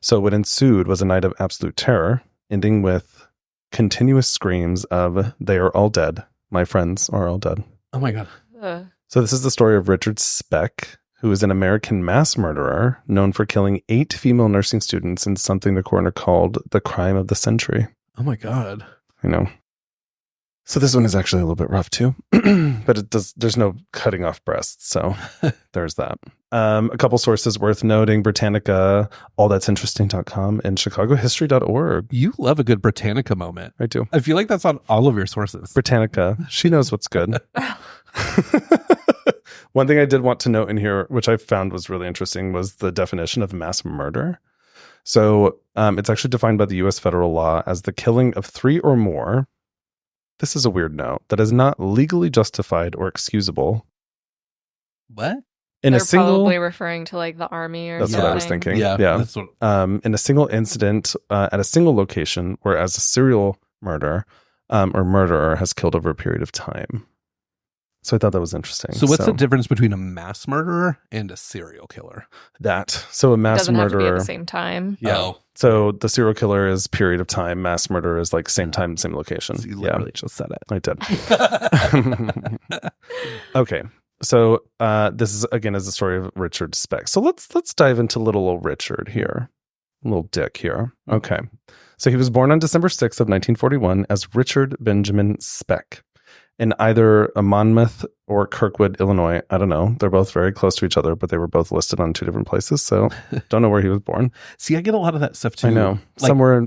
So what ensued was a night of absolute terror, ending with continuous screams of, "They are all dead. My friends are all dead." Oh my God. So this is the story of Richard Speck, who is an American mass murderer known for killing 8 female nursing students in something the coroner called the crime of the century. Oh my God. You know. So this one is actually a little bit rough too, but there's no cutting off breasts. So there's that. A couple sources worth noting: Britannica, allthat'sinteresting.com, and chicagohistory.org. You love a good Britannica moment. I do. I feel like that's on all of your sources. Britannica, she knows what's good. One thing I did want to note in here, which I found was really interesting, was the definition of mass murder. So it's actually defined by the U.S. federal law as the killing of 3 or more. This is a weird note that is not legally justified or excusable. What? In They're a single, probably referring to like the army or that's something. what I was thinking. Yeah. Yeah. That's what, In a single incident at a single location, whereas a serial murder or murderer has killed over a period of time. So I thought that was interesting. So what's the difference between a mass murderer and a serial killer? So a mass Doesn't murderer have to be at the same time. Yeah. Oh. So the serial killer is period of time. Mass murder is like same time, same location. So you literally just said it. I did. Okay. So this is again is the story of Richard Speck. So let's dive into little old Richard here. Little Dick here. Okay. So he was born on December 6th of 1941 as Richard Benjamin Speck in either Monmouth or Kirkwood, Illinois. I don't know. They're both very close to each other, but they were both listed on two different places. So don't know where he was born. See, I get a lot of that stuff too. I know. Like, somewhere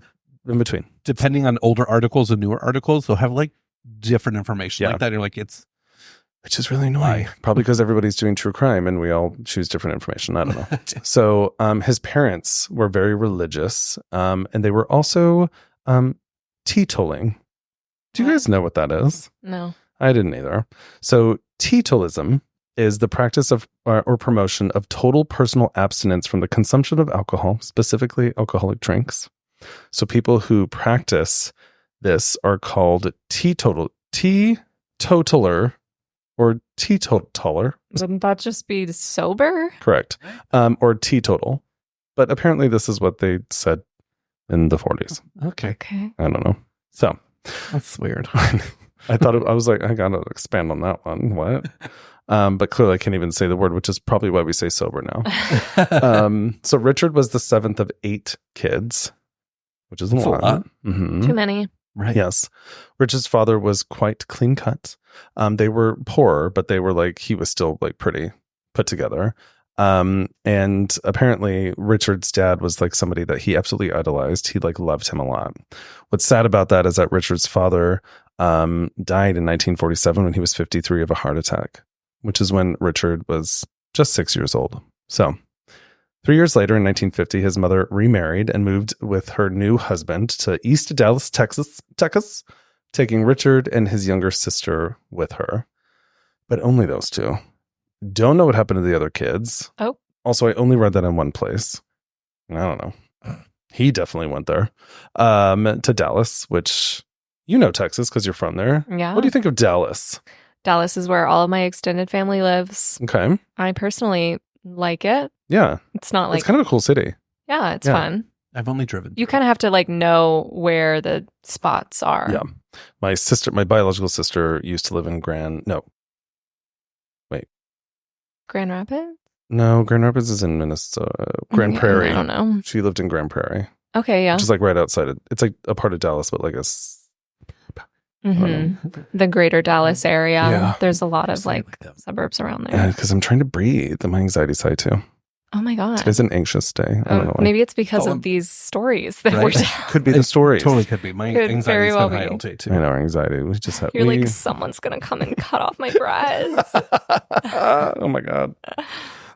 in between. Depending on older articles and newer articles, they'll have like different information Yeah. like that. You're like, Which is really annoying. Probably because everybody's doing true crime and we all choose different information. I don't know. So his parents were very religious and they were also teetotaling. Do you guys know what that is? No. I didn't either. So teetotalism is the practice of or promotion of total personal abstinence from the consumption of alcohol, specifically alcoholic drinks. So people who practice this are called teetotaler or teetotaler. Wouldn't that just be sober? Correct. Or teetotal. But apparently this is what they said in the 40s. okay, I don't know. So that's weird. I was like, I gotta expand on that one. What? But clearly I can't even say the word, which is probably why we say sober now. So Richard was the seventh of 8 kids, which is a lot. Mm-hmm. Too many. Right. Yes. Richard's father was quite clean cut. They were poor, but they were like, he was still like pretty put together. And apparently Richard's dad was like somebody that he absolutely idolized. He like loved him a lot. What's sad about that is that Richard's father died in 1947 when he was 53 of a heart attack, which is when Richard was just 6 years old. So 3 years later, in 1950, his mother remarried and moved with her new husband to East Dallas, Texas, taking Richard and his younger sister with her. But only those two. Don't know what happened to the other kids. Oh. Also, I only read that in one place. I don't know. He definitely went there. To Dallas, which you know Texas because you're from there. Yeah. What do you think of Dallas? Dallas is where all of my extended family lives. Okay. I personally like it. Yeah. It's not like, it's kind of a cool city. yeah, it's Yeah. fun. I've only driven. You kind of have to like know where the spots are. Yeah. My biological sister used to live in Grand Rapids? Grand Rapids is in Minnesota. Grand Prairie. I don't know. She lived in Grand Prairie, Okay, yeah. which is like right outside it. It's like a part of Dallas, but like The greater Dallas area. Yeah. There's a lot of Say it like that. suburbs around there. because I'm trying to breathe. My anxiety's high too. Oh my God. Today's an anxious day. I don't know why. Maybe it's because Oh, of these stories that right. we're Could be the story. Totally could be. My Could anxiety's very well been high be. all day too. I know our anxiety. We just have. You're like, someone's going to come and cut off my breasts. Oh my God.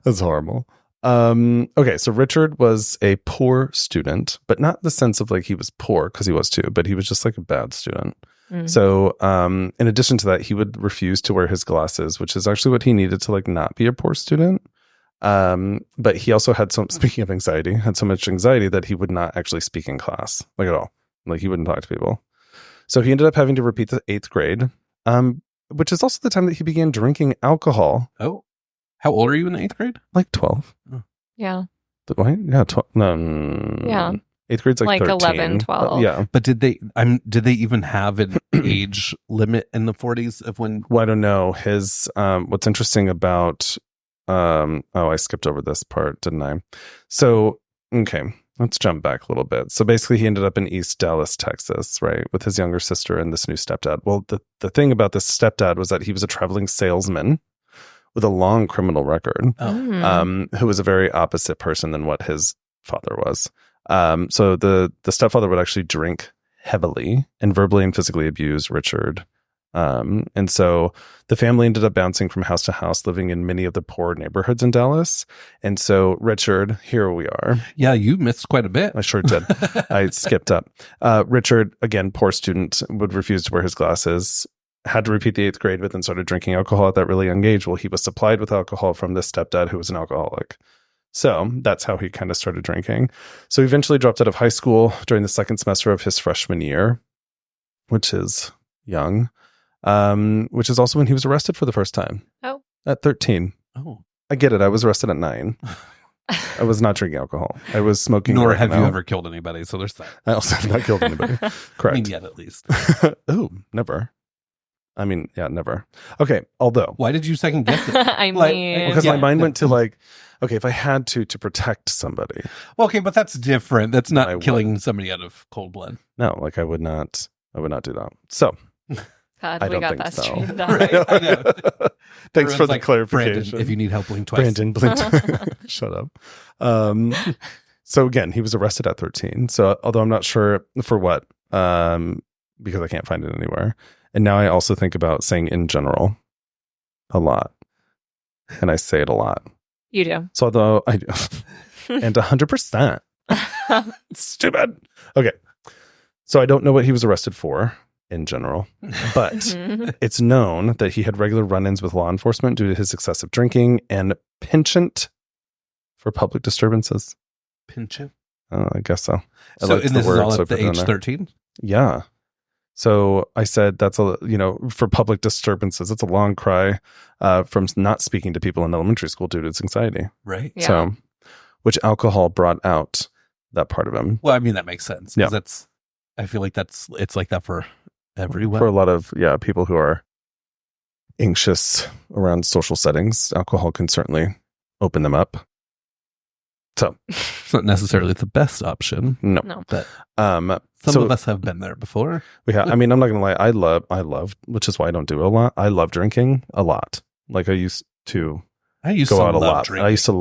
That's horrible. Okay, so Richard was a poor student, but not the sense of like he was poor because he was too, but he was just like a bad student. So in addition to that, he would refuse to wear his glasses, which is actually what he needed to like not be a poor student. But he also had speaking of anxiety, had so much anxiety that he would not actually speak in class, like at all. Like he wouldn't talk to people. So he ended up having to repeat the 8th grade, which is also the time that he began drinking alcohol. Oh, how old are you in the 8th grade? Like 12. Yeah. Right? Yeah. 12. No. Yeah. 8th grade's like 13. 11, 12. Yeah. But did they even have an age limit in the 40s of when? Well, I don't know. His what's interesting about I skipped over this part, didn't I? So, okay, let's jump back a little bit. So basically he ended up in East Dallas, Texas, right, with his younger sister and this new stepdad. Well, the thing about this stepdad was that he was a traveling salesman with a long criminal record, who was a very opposite person than what his father was. So the stepfather would actually drink heavily and verbally and physically abuse Richard. And so the family ended up bouncing from house to house, living in many of the poor neighborhoods in Dallas. And so Richard, here we are. Yeah, you missed quite a bit. I sure did. I skipped up. Richard, again, poor student, would refuse to wear his glasses, had to repeat the 8th grade, but then started drinking alcohol at that really young age. Well, he was supplied with alcohol from this stepdad who was an alcoholic. So that's how he kind of started drinking. So he eventually dropped out of high school during the second semester of his freshman year, which is young. which is also when he was arrested for the first time. Oh. At 13. Oh. I get it. I was arrested at 9. I was not drinking alcohol. I was smoking. Nor have oregano. you ever killed anybody, so there's that. I also have not killed anybody. Correct. I mean, yet at least. Ooh, never. I mean, yeah, never. Okay, although. Why did you second guess it? I mean, Because Yeah, my mind no. went to like, okay, if I had to protect somebody. Well, okay, but that's different. That's I not killing somebody out of cold blood. No, like I would not do that. So God, I we don't got think that so. straighted out. Right. I know. Thanks for Everyone's the like, clarification. Brandon, if you need help, blink twice. Brandon, shut up. So again, he was arrested at 13. So although I'm not sure for what, because I can't find it anywhere. And now I also think about saying in general a lot. And I say it a lot. You do. So although I do, and 100%. Stupid. Okay. So I don't know what he was arrested for in general, but it's known that he had regular run-ins with law enforcement due to his excessive drinking and penchant for public disturbances. Penchant. I guess so. I So, liked and the this is word, all so I at the put it in age there. 13? Yeah. So I said that's for public disturbances. It's a long cry from not speaking to people in elementary school due to his anxiety. Right. Yeah. So, which alcohol brought out that part of him. Well, I mean, that makes sense. 'Cause Yeah. I feel like it's like that for everyone. For a lot of people who are anxious around social settings, alcohol can certainly open them up. So It's not necessarily the best option, no. but Some some of us have been there before. we have. I mean, I'm not gonna lie. I love, which is why I don't do it a lot. I love drinking a lot. Like I used to I used go to out a love lot. drinking. I used to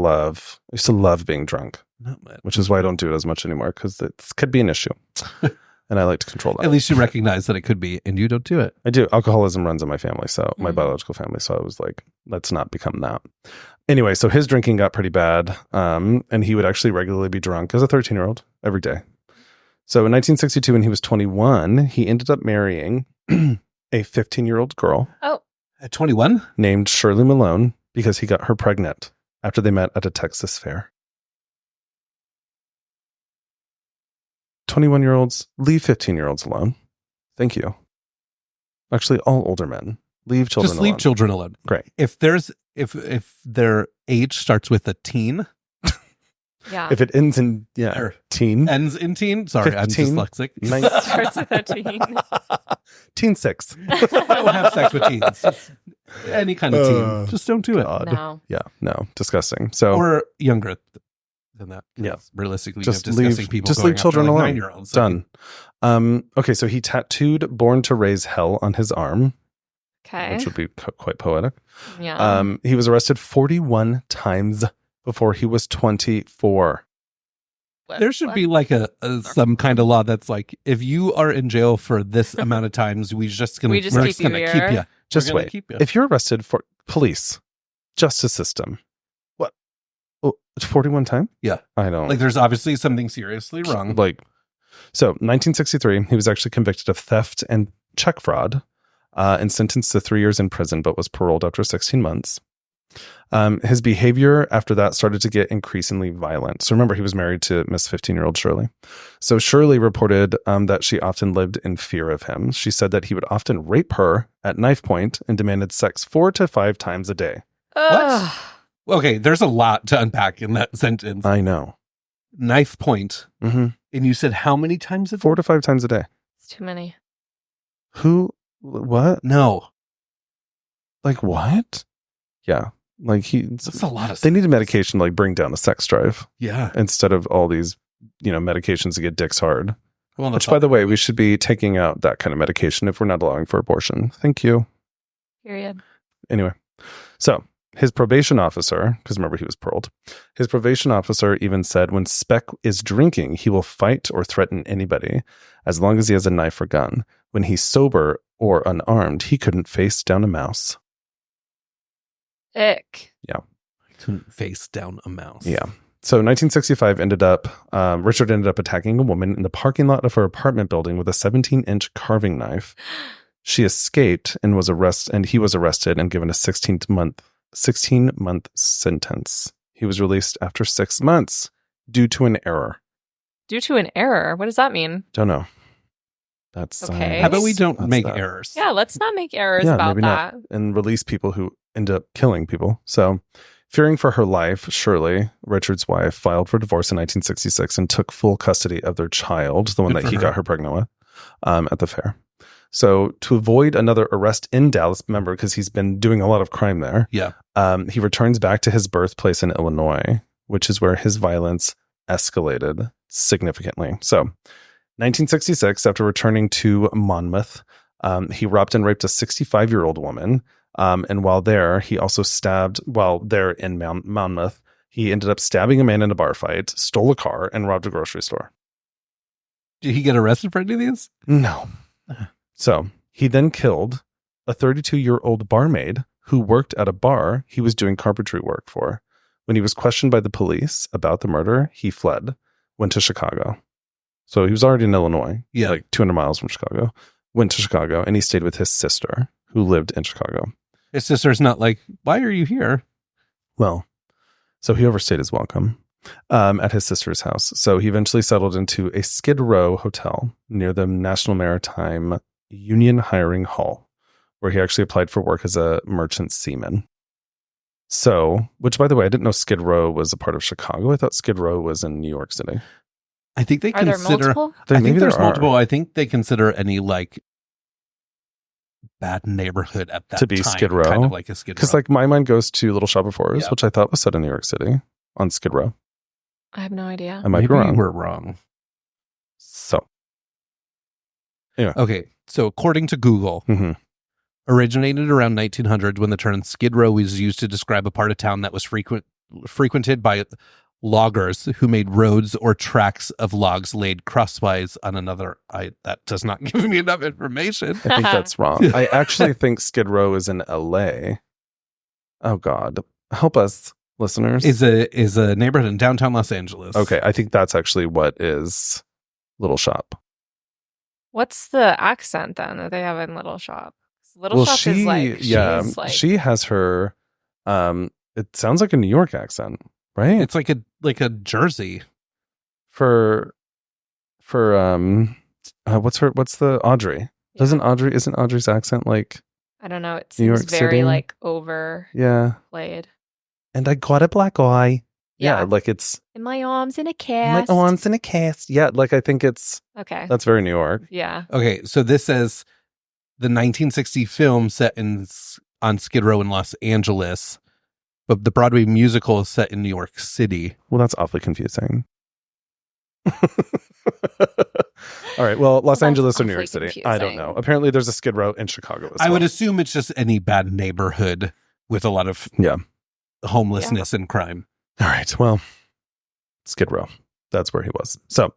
love being drunk, Not much. which is why I don't do it as much anymore because it could be an issue, and I like to control that. At least you recognize that it could be, and you don't do it. I do. Alcoholism runs in my family, so my Mhm. biological family. So I was like, let's not become that. Anyway, so his drinking got pretty bad, and he would actually regularly be drunk as a 13-year-old every day. So in 1962, when he was 21, he ended up marrying a 15-year-old girl Oh, At 21? named Shirley Malone because he got her pregnant after they met at a Texas fair. 21-year-olds, leave 15-year-olds alone. Thank you. Actually, all older men. Leave children Just leave alone. children alone. Great. If their age starts with a teen, yeah. If it ends in or teen, ends in teen, sorry, 15, I'm dyslexic. 19 Starts with a teen. teen 6. Don't have sex with teens. Just any kind of teen. Just don't do it. God. No. Yeah, no, disgusting. So Or younger than that. Yeah. Realistically, Just you have disgusting leave- people just going leave children after, like, alone. 9-year-olds. done. Okay, so he tattooed "Born to Raise Hell" on his arm, Okay. which would be quite poetic. Yeah. He was arrested 41 times before he was 24. There should be like a some kind of law that's like, if you are in jail for this amount of times, we're just We just keep you gonna here. keep you. Just We're gonna wait. keep you. If you're arrested for police, justice system, what? Oh, 41 times? Yeah. I don't Like, there's obviously something seriously wrong. Like, so 1963, he was actually convicted of theft and check fraud and sentenced to 3 years in prison, but was paroled after 16 months. His behavior after that started to get increasingly violent. So remember, he was married to Miss 15-year-old Shirley. So Shirley reported that she often lived in fear of him. She said that he would often rape her at knife point and demanded sex 4 to 5 times a day. Ugh. Okay, there's a lot to unpack in that sentence. I know. Knife point. Mm-hmm. And you said how many times a day? 4 to 5 times a day. It's too many. Who? What? No. Like what? Yeah. Like That's a lot of they needed medication to like bring down a sex drive Yeah. instead of all these, medications to get dicks hard. Well, Which, by the way, we should be taking out that kind of medication if we're not allowing for abortion. Thank you. Period. Anyway, so his probation officer, because remember he was paroled, his probation officer even said when Speck is drinking, he will fight or threaten anybody as long as he has a knife or gun. When he's sober or unarmed, he couldn't face down a mouse. Ick. couldn't face down a mouse. Yeah. So 1965 Richard ended up attacking a woman in the parking lot of her apartment building with a 17-inch carving knife. She escaped and he was arrested and given a 16-month sentence. He was released after 6 months due to an error. Due to an error. What does that mean? Don't know. That's Okay. How about we don't That's make that. errors? Yeah, let's not make errors Yeah, about maybe that. not. And release people who end up killing people. So, fearing for her life, Shirley, Richard's wife, filed for divorce in 1966 and took full custody of their child, the one Good that for he her. got her pregnant with, at the fair. So, to avoid another arrest in Dallas, remember, because he's been doing a lot of crime there, Yeah. he returns back to his birthplace in Illinois, which is where his violence escalated significantly. So, 1966, after returning to Monmouth, he robbed and raped a 65-year-old woman. And while there, he also while there in Monmouth, he ended up stabbing a man in a bar fight, stole a car, and robbed a grocery store. Did he get arrested for any of these? No. So he then killed a 32-year-old barmaid who worked at a bar he was doing carpentry work for. When he was questioned by the police about the murder, he fled, went to Chicago. So he was already in Illinois, Yeah. like 200 miles from Chicago, went to Chicago, and he stayed with his sister who lived in Chicago. His sister's not like, why are you here? Well, so he overstayed his welcome at his sister's house. So he eventually settled into a Skid Row hotel near the National Maritime Union Hiring Hall, where he actually applied for work as a merchant seaman. So, which by the way, I didn't know Skid Row was a part of Chicago. I thought Skid Row was in New York City. I think they Are there consider. multiple? I think Maybe there's there are. multiple. I think they consider any like bad neighborhood at that To be time Skid Row? kind of like a Skid Row. Because like my mind goes to Little Shop of Horrors, Yeah. which I thought was set in New York City on Skid Row. I have no idea. I might maybe be wrong. we're wrong. So, Okay, so according to Google, mhm. originated around 1900 when the term Skid Row was used to describe a part of town that was frequented by loggers who made roads or tracks of logs laid crosswise on another. That does not give me enough information. I think that's wrong. I actually think Skid Row is in LA. Oh God. Help us, listeners. Is a neighborhood in downtown Los Angeles. Okay, I think that's actually what is Little Shop. What's the accent then that they have in Little Shop? Little Shop is like, she's like, she has her it sounds like a New York accent, right? It's like a Jersey. For what's the Audrey? Isn't Audrey's accent like, I don't know. It New York seems very City? like overplayed. yeah, and I got a black eye. Yeah, Yeah. like it's In my arms in a my cast. arms in a cast. Yeah, like I think Okay. that's very New York. Yeah. Okay, so this says the 1960 film set on Skid Row in Los Angeles, but the Broadway musical is set in New York City. Well, that's awfully confusing. All right. Well, Los Well, that's Angeles or New York awfully City. I don't know. confusing. Apparently, there's a Skid Row in Chicago as well. I would assume it's just any bad neighborhood with a lot of Yeah. homelessness and crime. All right. Well, Skid Row. That's where he was. So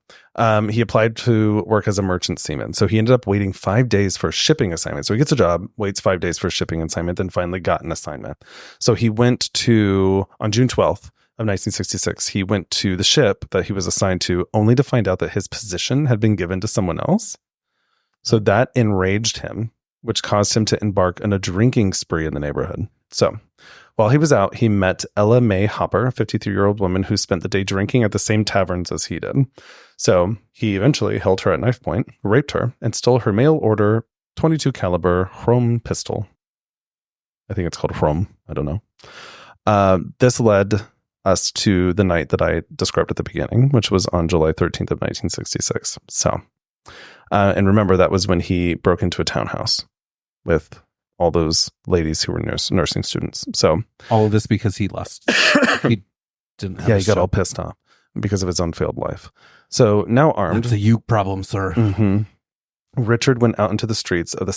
he applied to work as a merchant seaman. So he ended up waiting 5 days for a shipping assignment. So he gets a job, waits 5 days for a shipping assignment, then finally got an assignment. So he went on June 12th of 1966, he went to the ship that he was assigned to, only to find out that his position had been given to someone else. So that enraged him, which caused him to embark on a drinking spree in the neighborhood. So while he was out, he met Ella Mae Hopper, a 53-year-old woman who spent the day drinking at the same taverns as he did. So he eventually held her at knife point, raped her, and stole her mail order .22 caliber Hrom pistol. I think it's called Hrom. I don't know. This led us to the night that I described at the beginning, which was on July 13th of 1966. So, and remember, that was when he broke into a townhouse with all those ladies who were nursing students. So All of this because he lost. He didn't have yeah, a he got show. all pissed off because of his own failed life. So now armed, It's a you problem, sir. mhm, Richard went out into the streets of the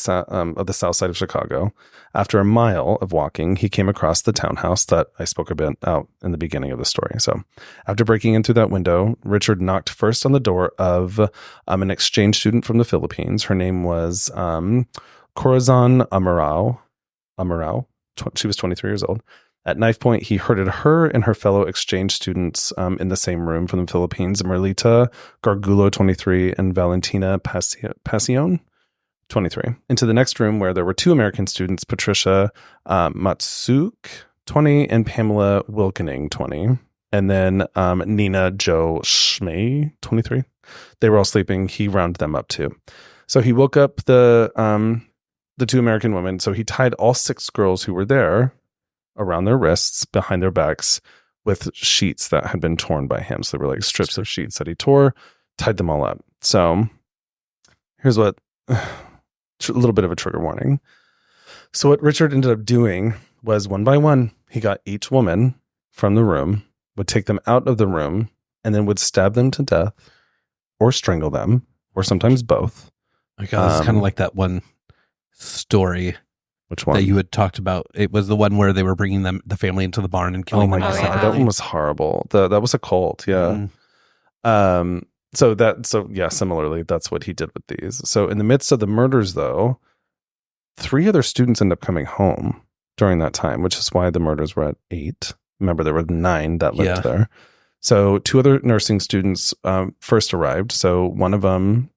south side of Chicago. After a mile of walking, he came across the townhouse that I spoke about out in the beginning of the story. So after breaking in through that window, Richard knocked first on the door of an exchange student from the Philippines. Her name was Corazon Amarao. She was 23 years old. At knife point, he herded her and her fellow exchange students in the same room from the Philippines, Merlita Gargulo, 23, and Valentina Pasion, 23, into the next room where there were two American students, Patricia Matsuk, 20, and Pamela Wilkening, 20, and then Nina Jo Schmey, 23. They were all sleeping. He rounded them up too. So he woke up the 2 American women. So he tied all 6 girls who were there around their wrists, behind their backs, with sheets that had been torn by him. So they were like strips of sheets that he tore, tied them all up. So here's what, a little bit of a trigger warning. So what Richard ended up doing was, one by one, he got each woman from the room, would take them out of the room, and then would stab them to death or strangle them, or sometimes both. Oh my God, this is kind of like that one story. Which one? That you had talked about. It was the one where they were bringing the family into the barn and killing them. God, yeah. that one was horrible. That was a cult, yeah. Similarly, that's what he did with these. So in the midst of the murders, though, 3 other students end up coming home during that time, which is why the murders were at 8. Remember, there were 9 that lived there. So 2 other nursing students first arrived. So one of them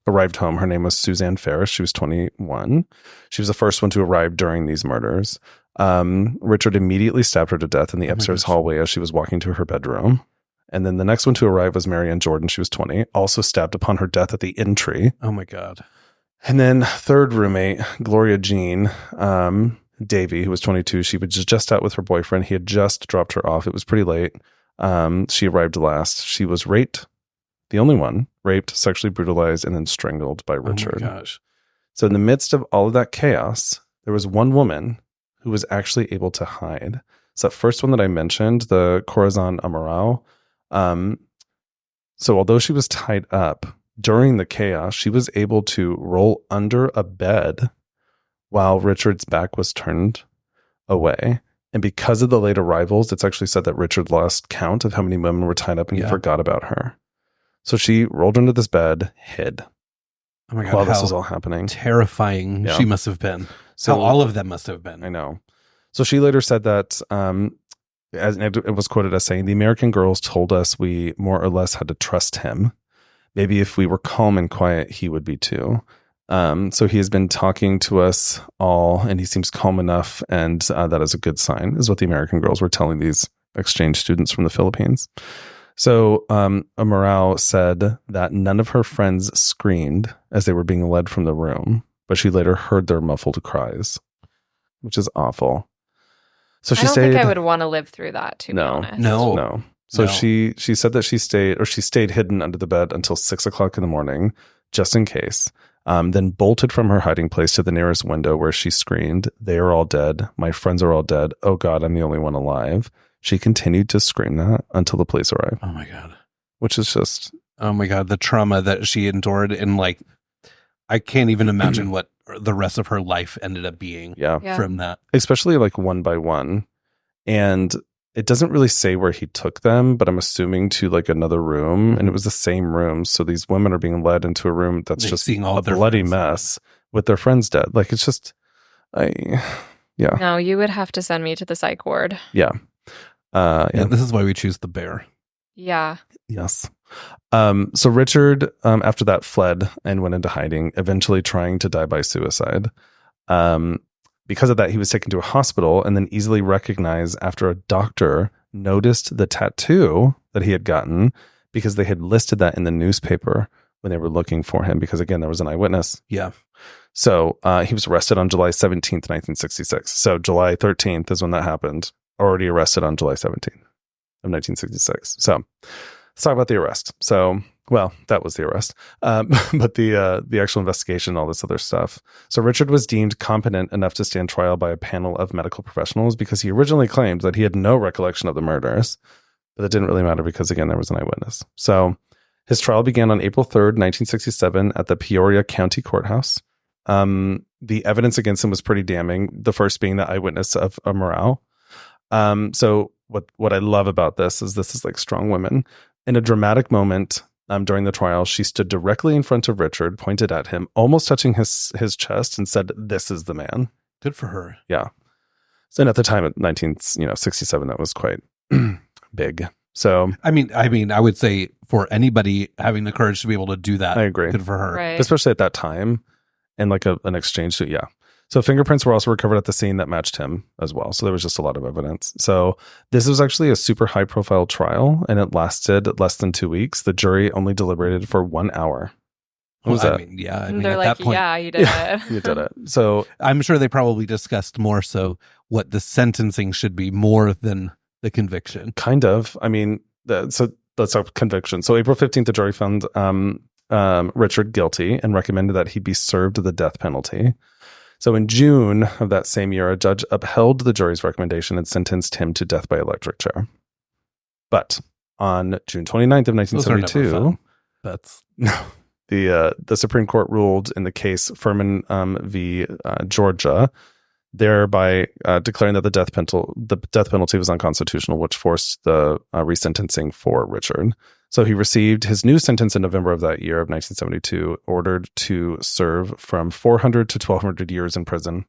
arrived home. Her name was Suzanne Ferris. She was 21. She was the first one to arrive during these murders. Richard immediately stabbed her to death in the upstairs hallway as she was walking to her bedroom. And then the next one to arrive was Marianne Jordan. She was 20, also stabbed upon her death at the entry. Oh my God. And then third roommate, Gloria Jean Davy, who was 22. She was just out with her boyfriend. He had just dropped her off. It was pretty late. She arrived last. She was raped, the only one, raped, sexually brutalized, and then strangled by Richard. Oh my gosh. So in the midst of all of that chaos, there was one woman who was actually able to hide. So that first one that I mentioned, the Corazon Amaral, so although she was tied up during the chaos, she was able to roll under a bed while Richard's back was turned away. And because of the late arrivals, it's actually said that Richard lost count of how many women were tied up and he forgot about her. So she rolled under this bed, hid. Oh my God, while this was all happening. Terrifying she must have been. So how all of them must have been. I know. So she later said that, as it was quoted as saying, the American girls told us we more or less had to trust him. Maybe if we were calm and quiet, he would be too. So he has been talking to us all, and he seems calm enough, and that is a good sign, is what the American girls were telling these exchange students from the Philippines. So Amaral said that none of her friends screamed as they were being led from the room, but she later heard their muffled cries, which is awful. So she I don't think I would want to live through that, to be honest. No. So she said that she stayed hidden under the bed until 6 o'clock in the morning, just in case. Then bolted from her hiding place to the nearest window where she screamed, "They are all dead. My friends are all dead. Oh God, I'm the only one alive." She continued to scream that until the police arrived. Oh my God. Which is just... Oh my God, the trauma that she endured, and like, I can't even imagine what the rest of her life ended up being from that. Especially like one by one. And it doesn't really say where he took them, but I'm assuming to like another room, and it was the same room. So these women are being led into a room that's just seeing all a bloody mess with their friends dead. Like, it's just, No, you would have to send me to the psych ward. Yeah. This is why we choose the bear. Yeah. Yes. So Richard, after that, fled and went into hiding, eventually trying to die by suicide. Because of that, he was taken to a hospital and then easily recognized after a doctor noticed the tattoo that he had gotten, because they had listed that in the newspaper when they were looking for him, because again, there was an eyewitness. Yeah. So he was arrested on July 17th, 1966. So July 13th is when that happened. Already arrested on July 17th of 1966. So let's talk about the arrest. So, well, that was the arrest. But the actual investigation, all this other stuff. So Richard was deemed competent enough to stand trial by a panel of medical professionals because he originally claimed that he had no recollection of the murders. But that didn't really matter because, again, there was an eyewitness. So his trial began on April 3rd, 1967 at the Peoria County Courthouse. The evidence against him was pretty damning, the first being the eyewitness of Amaral. So what I love about this is like strong women. In a dramatic moment during the trial, she stood directly in front of Richard, pointed at him, almost touching his chest, and said, "This is the man." Good for her. Yeah. So, and at the time, at 1967, that was quite big. So I mean, I would say for anybody having the courage to be able to do that, I agree. Good for her, right. Especially at that time, and like an exchange. So yeah. So fingerprints were also recovered at the scene that matched him as well. So there was just a lot of evidence. So this was actually a super high profile trial, and it lasted less than 2 weeks. The jury only deliberated for 1 hour. What was that? I mean, They're at like, that point, yeah, you did it. You did it. So I'm sure they probably discussed more so what the sentencing should be more than the conviction. kind of. I mean, so let's talk conviction. So April 15th, the jury found Richard guilty and recommended that he be served the death penalty. So in June of that same year, a judge upheld the jury's recommendation and sentenced him to death by electric chair. But on June 29th of 1972, That's the Supreme Court ruled in the case Furman v. Georgia, thereby declaring that the death penalty was unconstitutional, which forced the resentencing for Richard. So he received his new sentence in November of that year of 1972, ordered to serve from 400 to 1,200 years in prison.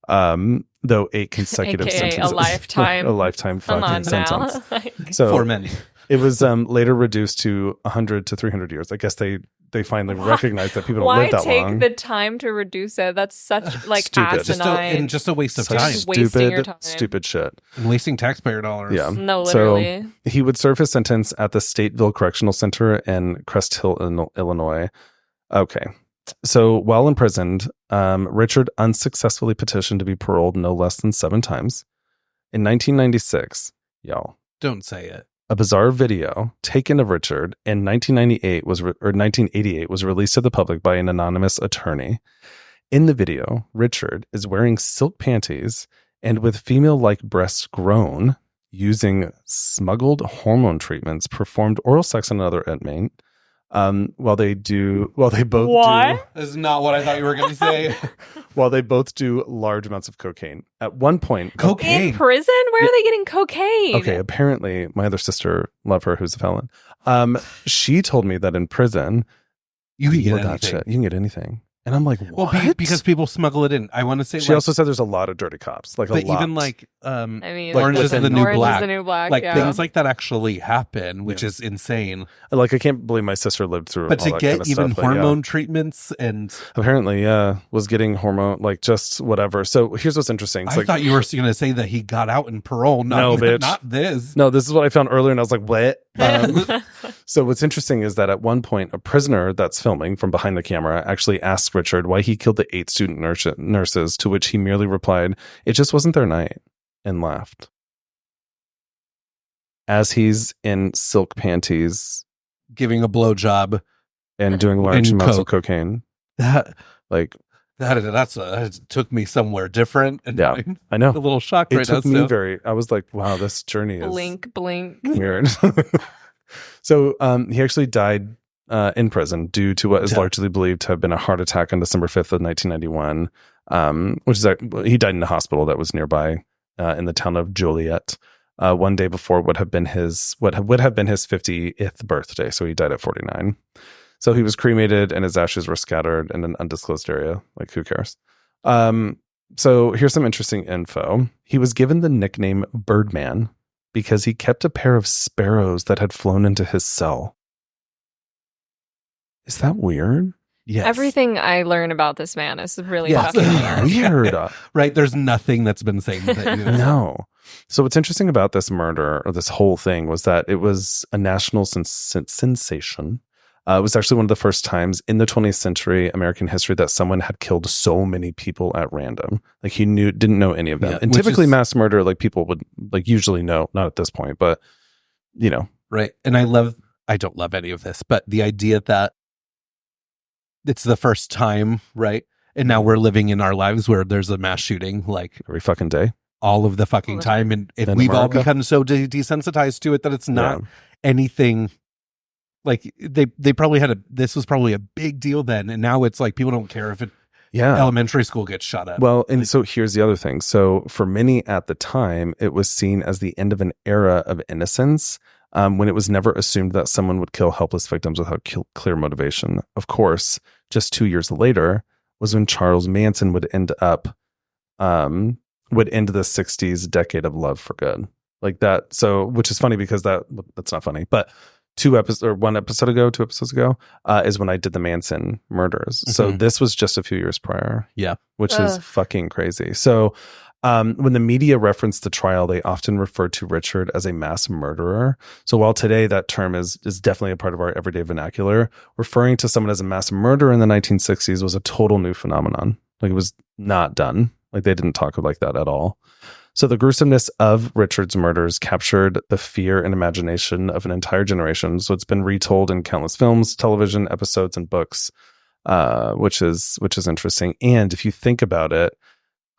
Though 8 consecutive AKA sentences. a lifetime. A lifetime Come on fucking now. sentence. Like, So for many. it was later reduced to 100 to 300 years. I guess they finally recognized that people don't why live that take long. the time to reduce it? That's such like Stupid. asinine. Just a waste of Such time. Just wasting your time. stupid shit. And wasting taxpayer dollars. Yeah. No, So- literally. He would serve his sentence at the Stateville Correctional Center in Crest Hill, Illinois. Okay. So while imprisoned, Richard unsuccessfully petitioned to be paroled no less than 7 times. In 1996, y'all, Don't say it. a bizarre video taken of Richard in 1988 was released to the public by an anonymous attorney. In the video, Richard is wearing silk panties and with female-like breasts grown, using smuggled hormone treatments, performed oral sex on another inmate. While they both What? This is not what I thought you were going to say. while they both do large amounts of cocaine. At one point, Cocaine. In prison? Where are they getting cocaine? okay, apparently my other sister, love her, who's a felon, she told me that in prison, You can get with that anything. shit, you can get anything. And I'm like, Well, what? because people smuggle it in. I want to say, She also said there's a lot of dirty cops, like a but lot. even like, I mean, Like, Orange is within- the New Orange Black. is the New Black. Like yeah. things like that actually happen, which Yeah. is insane. Like I can't believe my sister lived through. But all to that get kind of even stuff, but yeah. hormone treatments, and Apparently, yeah, was getting hormone, like just whatever. So here's what's interesting. It's I like, thought you were going to say that he got out in parole. No, bitch. Not this. no, this is what I found earlier, and I was like, what? So what's interesting is that at one point, a prisoner that's filming from behind the camera actually asked Richard why he killed the 8 student nurses, to which he merely replied, "It just wasn't their night," and laughed. As he's in silk panties Giving a blowjob. and doing large And amounts of coke. cocaine, That like, that took me somewhere different. And Yeah. I'm I know a little shocked it right took now. me still. I was like, wow, this journey is blink, blink. weird. So he actually died in prison due to what is Yeah. largely believed to have been a heart attack on December 5th of 1991, which is he died in a hospital that was nearby in the town of Joliet, one day before what would have been his 50th birthday. So he died at 49. So he was cremated and his ashes were scattered in an undisclosed area. Like, who cares? So here's some interesting info. He was given the nickname Birdman because he kept a pair of sparrows that had flown into his cell. Is that weird? Yes. Everything I learn about this man is really Yeah. fucking weird. Weird. Right. There's nothing that's been saying that you No. So what's interesting about this murder, or this whole thing, was that it was a national sensation. It was actually one of the first times in the 20th century American history that someone had killed so many people at random. Like, he didn't know any of them. Yeah, and which typically is- mass murder, like, people would like usually know, not at this point, but you know. Right. And I don't love any of this, but the idea that it's the first time, right? And now we're living in our lives where there's a mass shooting like Every fucking day. all of the fucking All the time. And In we've all America? become so desensitized to it that it's not Yeah. anything. Like they probably this was probably a big deal then. And now it's like people don't care if Yeah. elementary school gets shot up. Well, and so here's the other thing. So for many at the time, it was seen as the end of an era of innocence, when it was never assumed that someone would kill helpless victims without clear motivation. Of course, just 2 years later was when Charles Manson would end the 60s decade of love for good. Like that. So, which is funny because that's not funny, but 2 episodes ago, is when I did the Manson murders. So Mhm. this was just a few years prior. Yeah. Which Ugh. is fucking crazy. So When the media referenced the trial, they often referred to Richard as a mass murderer. So while today that term is definitely a part of our everyday vernacular, referring to someone as a mass murderer in the 1960s was a total new phenomenon. Like, it was not done. Like, they didn't talk like that at all. So the gruesomeness of Richard's murders captured the fear and imagination of an entire generation. So it's been retold in countless films, television episodes, and books, which is interesting. And if you think about it,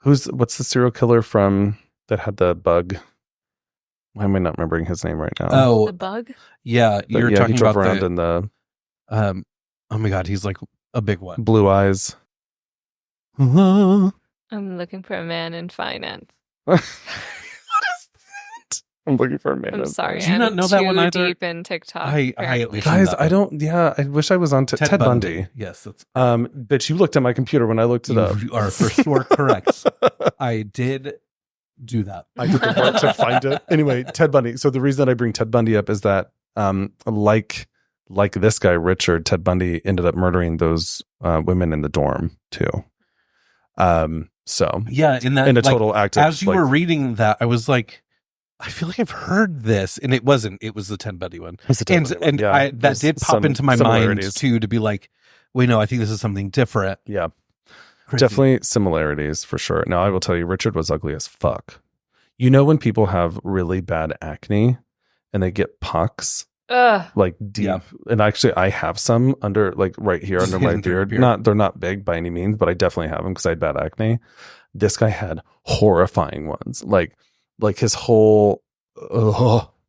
what's the serial killer from that had the bug? Why am I not remembering his name right now? Oh, The bug? yeah, you're talking he drove about around in the oh my God, he's like a big one. blue eyes. I'm looking for a man in finance. What is that? I'm looking for a man. I'm sorry. Do you not I'm know that one too either? deep in TikTok. I at apparently. least Guys, know that I one. don't. Yeah, I wish I was on Ted Bundy. Yes, that's But you looked at my computer when I looked it up. you are for sure correct. I did do that. I did the work to find it. Anyway, Ted Bundy. So the reason that I bring Ted Bundy up is that, like this guy Richard, Ted Bundy ended up murdering those women in the dorm too. So Yeah, in a total act of, as you were reading that, I was like, I feel like I've heard this, and it wasn't. It was the Ted Bundy one, and yeah, that did pop into my mind too, to be like, wait, no, I think this is something different. Yeah, Crazy. definitely similarities for sure. Now I will tell you, Richard was ugly as fuck. You know when people have really bad acne and they get pucks, Ugh. like deep, Yeah. and actually I have some under, like right here Just under my hidden through your beard. They're not big by any means, but I definitely have them because I had bad acne. This guy had horrifying ones, like his whole.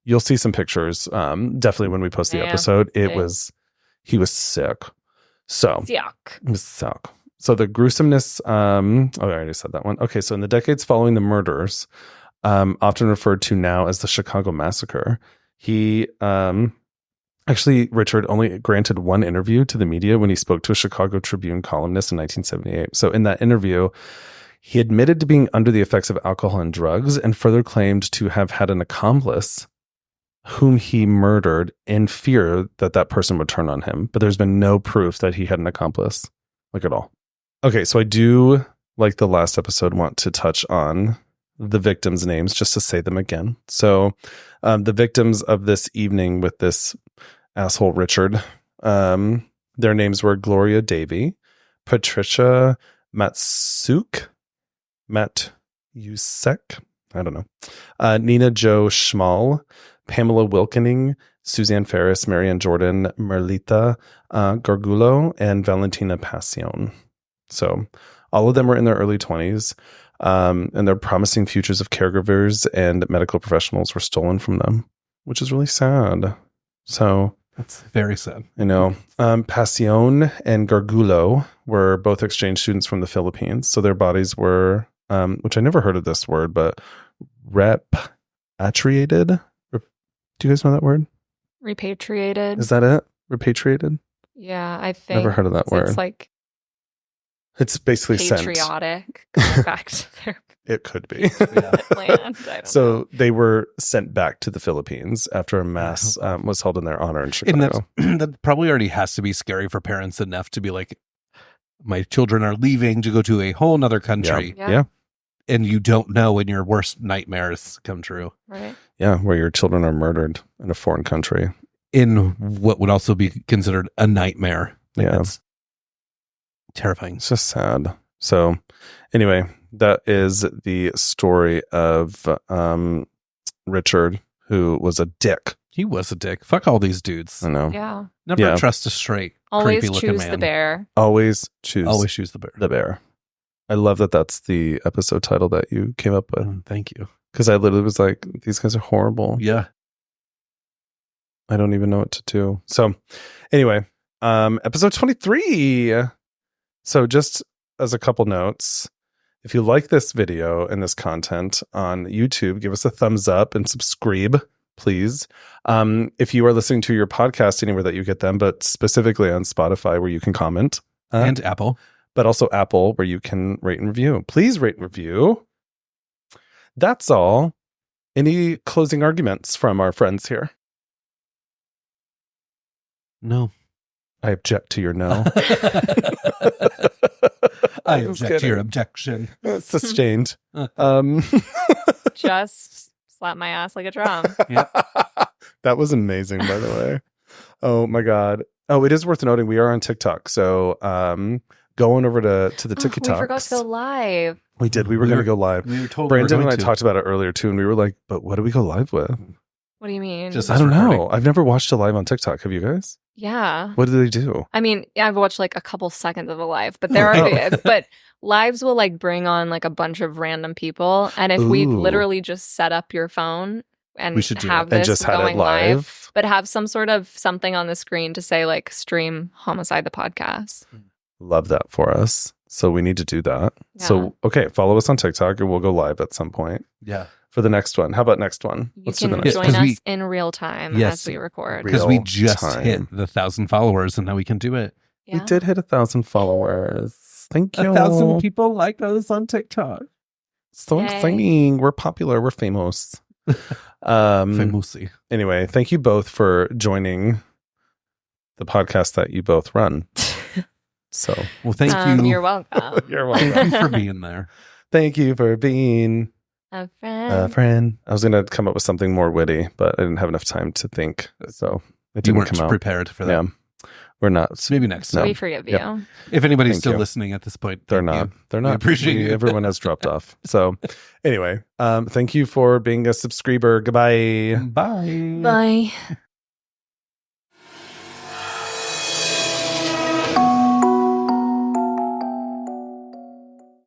You'll see some pictures. Definitely when we post the Yeah. episode, Okay. he was sick. So Yuck. it was sick. So the gruesomeness. I already said that one. Okay, so in the decades following the murders, often referred to now as the Chicago Massacre, he actually, Richard only granted one interview to the media when he spoke to a Chicago Tribune columnist in 1978. So in that interview, he admitted to being under the effects of alcohol and drugs, and further claimed to have had an accomplice whom he murdered in fear that person would turn on him. But there's been no proof that he had an accomplice, like, at all. Okay, so I do, like the last episode, want to touch on the victims' names just to say them again. So the victims of this evening with this asshole Richard, their names were Gloria Davy, Patricia Matsuk, I don't know, Nina Jo Schmal, Pamela Wilkening, Suzanne Ferris, Marianne Jordan, Merlita Gargulo, and Valentina Passion. So all of them were in their early 20s, and their promising futures of caregivers and medical professionals were stolen from them, which is really sad. So That's very sad. you know, Passion and Gargulo were both exchange students from the Philippines. So their bodies were, which I never heard of this word, but repatriated. Do you guys know that word? Repatriated. Is that it? Repatriated? Yeah, I think. Never heard of that word. It's like It's basically patriotic. Going back to their It could be. land. I don't So they were sent back to the Philippines after a mass was held in their honor in Chicago. And that probably already has to be scary for parents enough to be like, my children are leaving to go to a whole nother country. Yeah. Yeah. And you don't know when your worst nightmares come true. Right. Yeah, where your children are murdered in a foreign country. In what would also be considered a nightmare. Like, Yeah. that's terrifying. It's just sad. So anyway, that is the story of Richard, who was a dick. He was a dick. Fuck all these dudes. I know. Yeah. Never Yeah. trust a straight, Always creepy looking choose man. the bear. Always choose Always choose the bear. the bear. I love that that's the episode title that you came up with. Thank you. Because I literally was like, these guys are horrible. Yeah. I don't even know what to do. So anyway, episode 23. So just as a couple notes, if you like this video and this content on YouTube, give us a thumbs up and subscribe, please. If you are listening to your podcast anywhere that you get them, but specifically on Spotify where you can comment. And Apple. But also Apple where you can rate and review. Please rate and review. That's all. Any closing arguments from our friends here? No. I object to your no. I Just object to your kidding. objection. Sustained. Just slap my ass like a drum. That was amazing, by the way. Oh my God. Oh, it is worth noting we are on TikTok. So going over to the TikTok. We forgot to go live. We did. We were going to go live. We were told Brandon we were and I going to. talked about it earlier too, and we were like, but what do we go live with? What do you mean? Just- I don't know. recording. I've never watched a live on TikTok. Have you guys? Yeah. What do they do? I mean, I've watched like a couple seconds of a live, but there are but lives will like bring on like a bunch of random people, and if we Ooh. literally just set up your phone and We should do have that. And this just had it going live, live? but have some sort of something on the screen to say like stream Homicide the podcast. Love that for us. So we need to do that. Yeah. So, okay, follow us on TikTok and we'll go live at some point Yeah. for the next one. How about next one? You Let's do the can next join one. Because us in real time Yes. as we record. Real Because we just time. hit the 1,000 followers and now we can do it. We did hit 1,000 followers. Thank you. 1,000 people like us on TikTok. So Yay. exciting. We're popular. We're famous. Famously. Anyway, thank you both for joining the podcast that you both run. So Well, thank you. You're welcome. you're Thank welcome. you for being there. Thank you for being A a friend. friend. I was going to come up with something more witty, but I didn't have enough time to think. So it You didn't weren't come out. prepared for that. Yeah. We're not. So maybe next No. time. We forgive Yep. you. If anybody's Thank still you. listening at this point, They're thank not. you. They're not. appreciate it. Everyone has dropped off. So anyway, thank you for being a subscriber. Goodbye. Bye. Bye.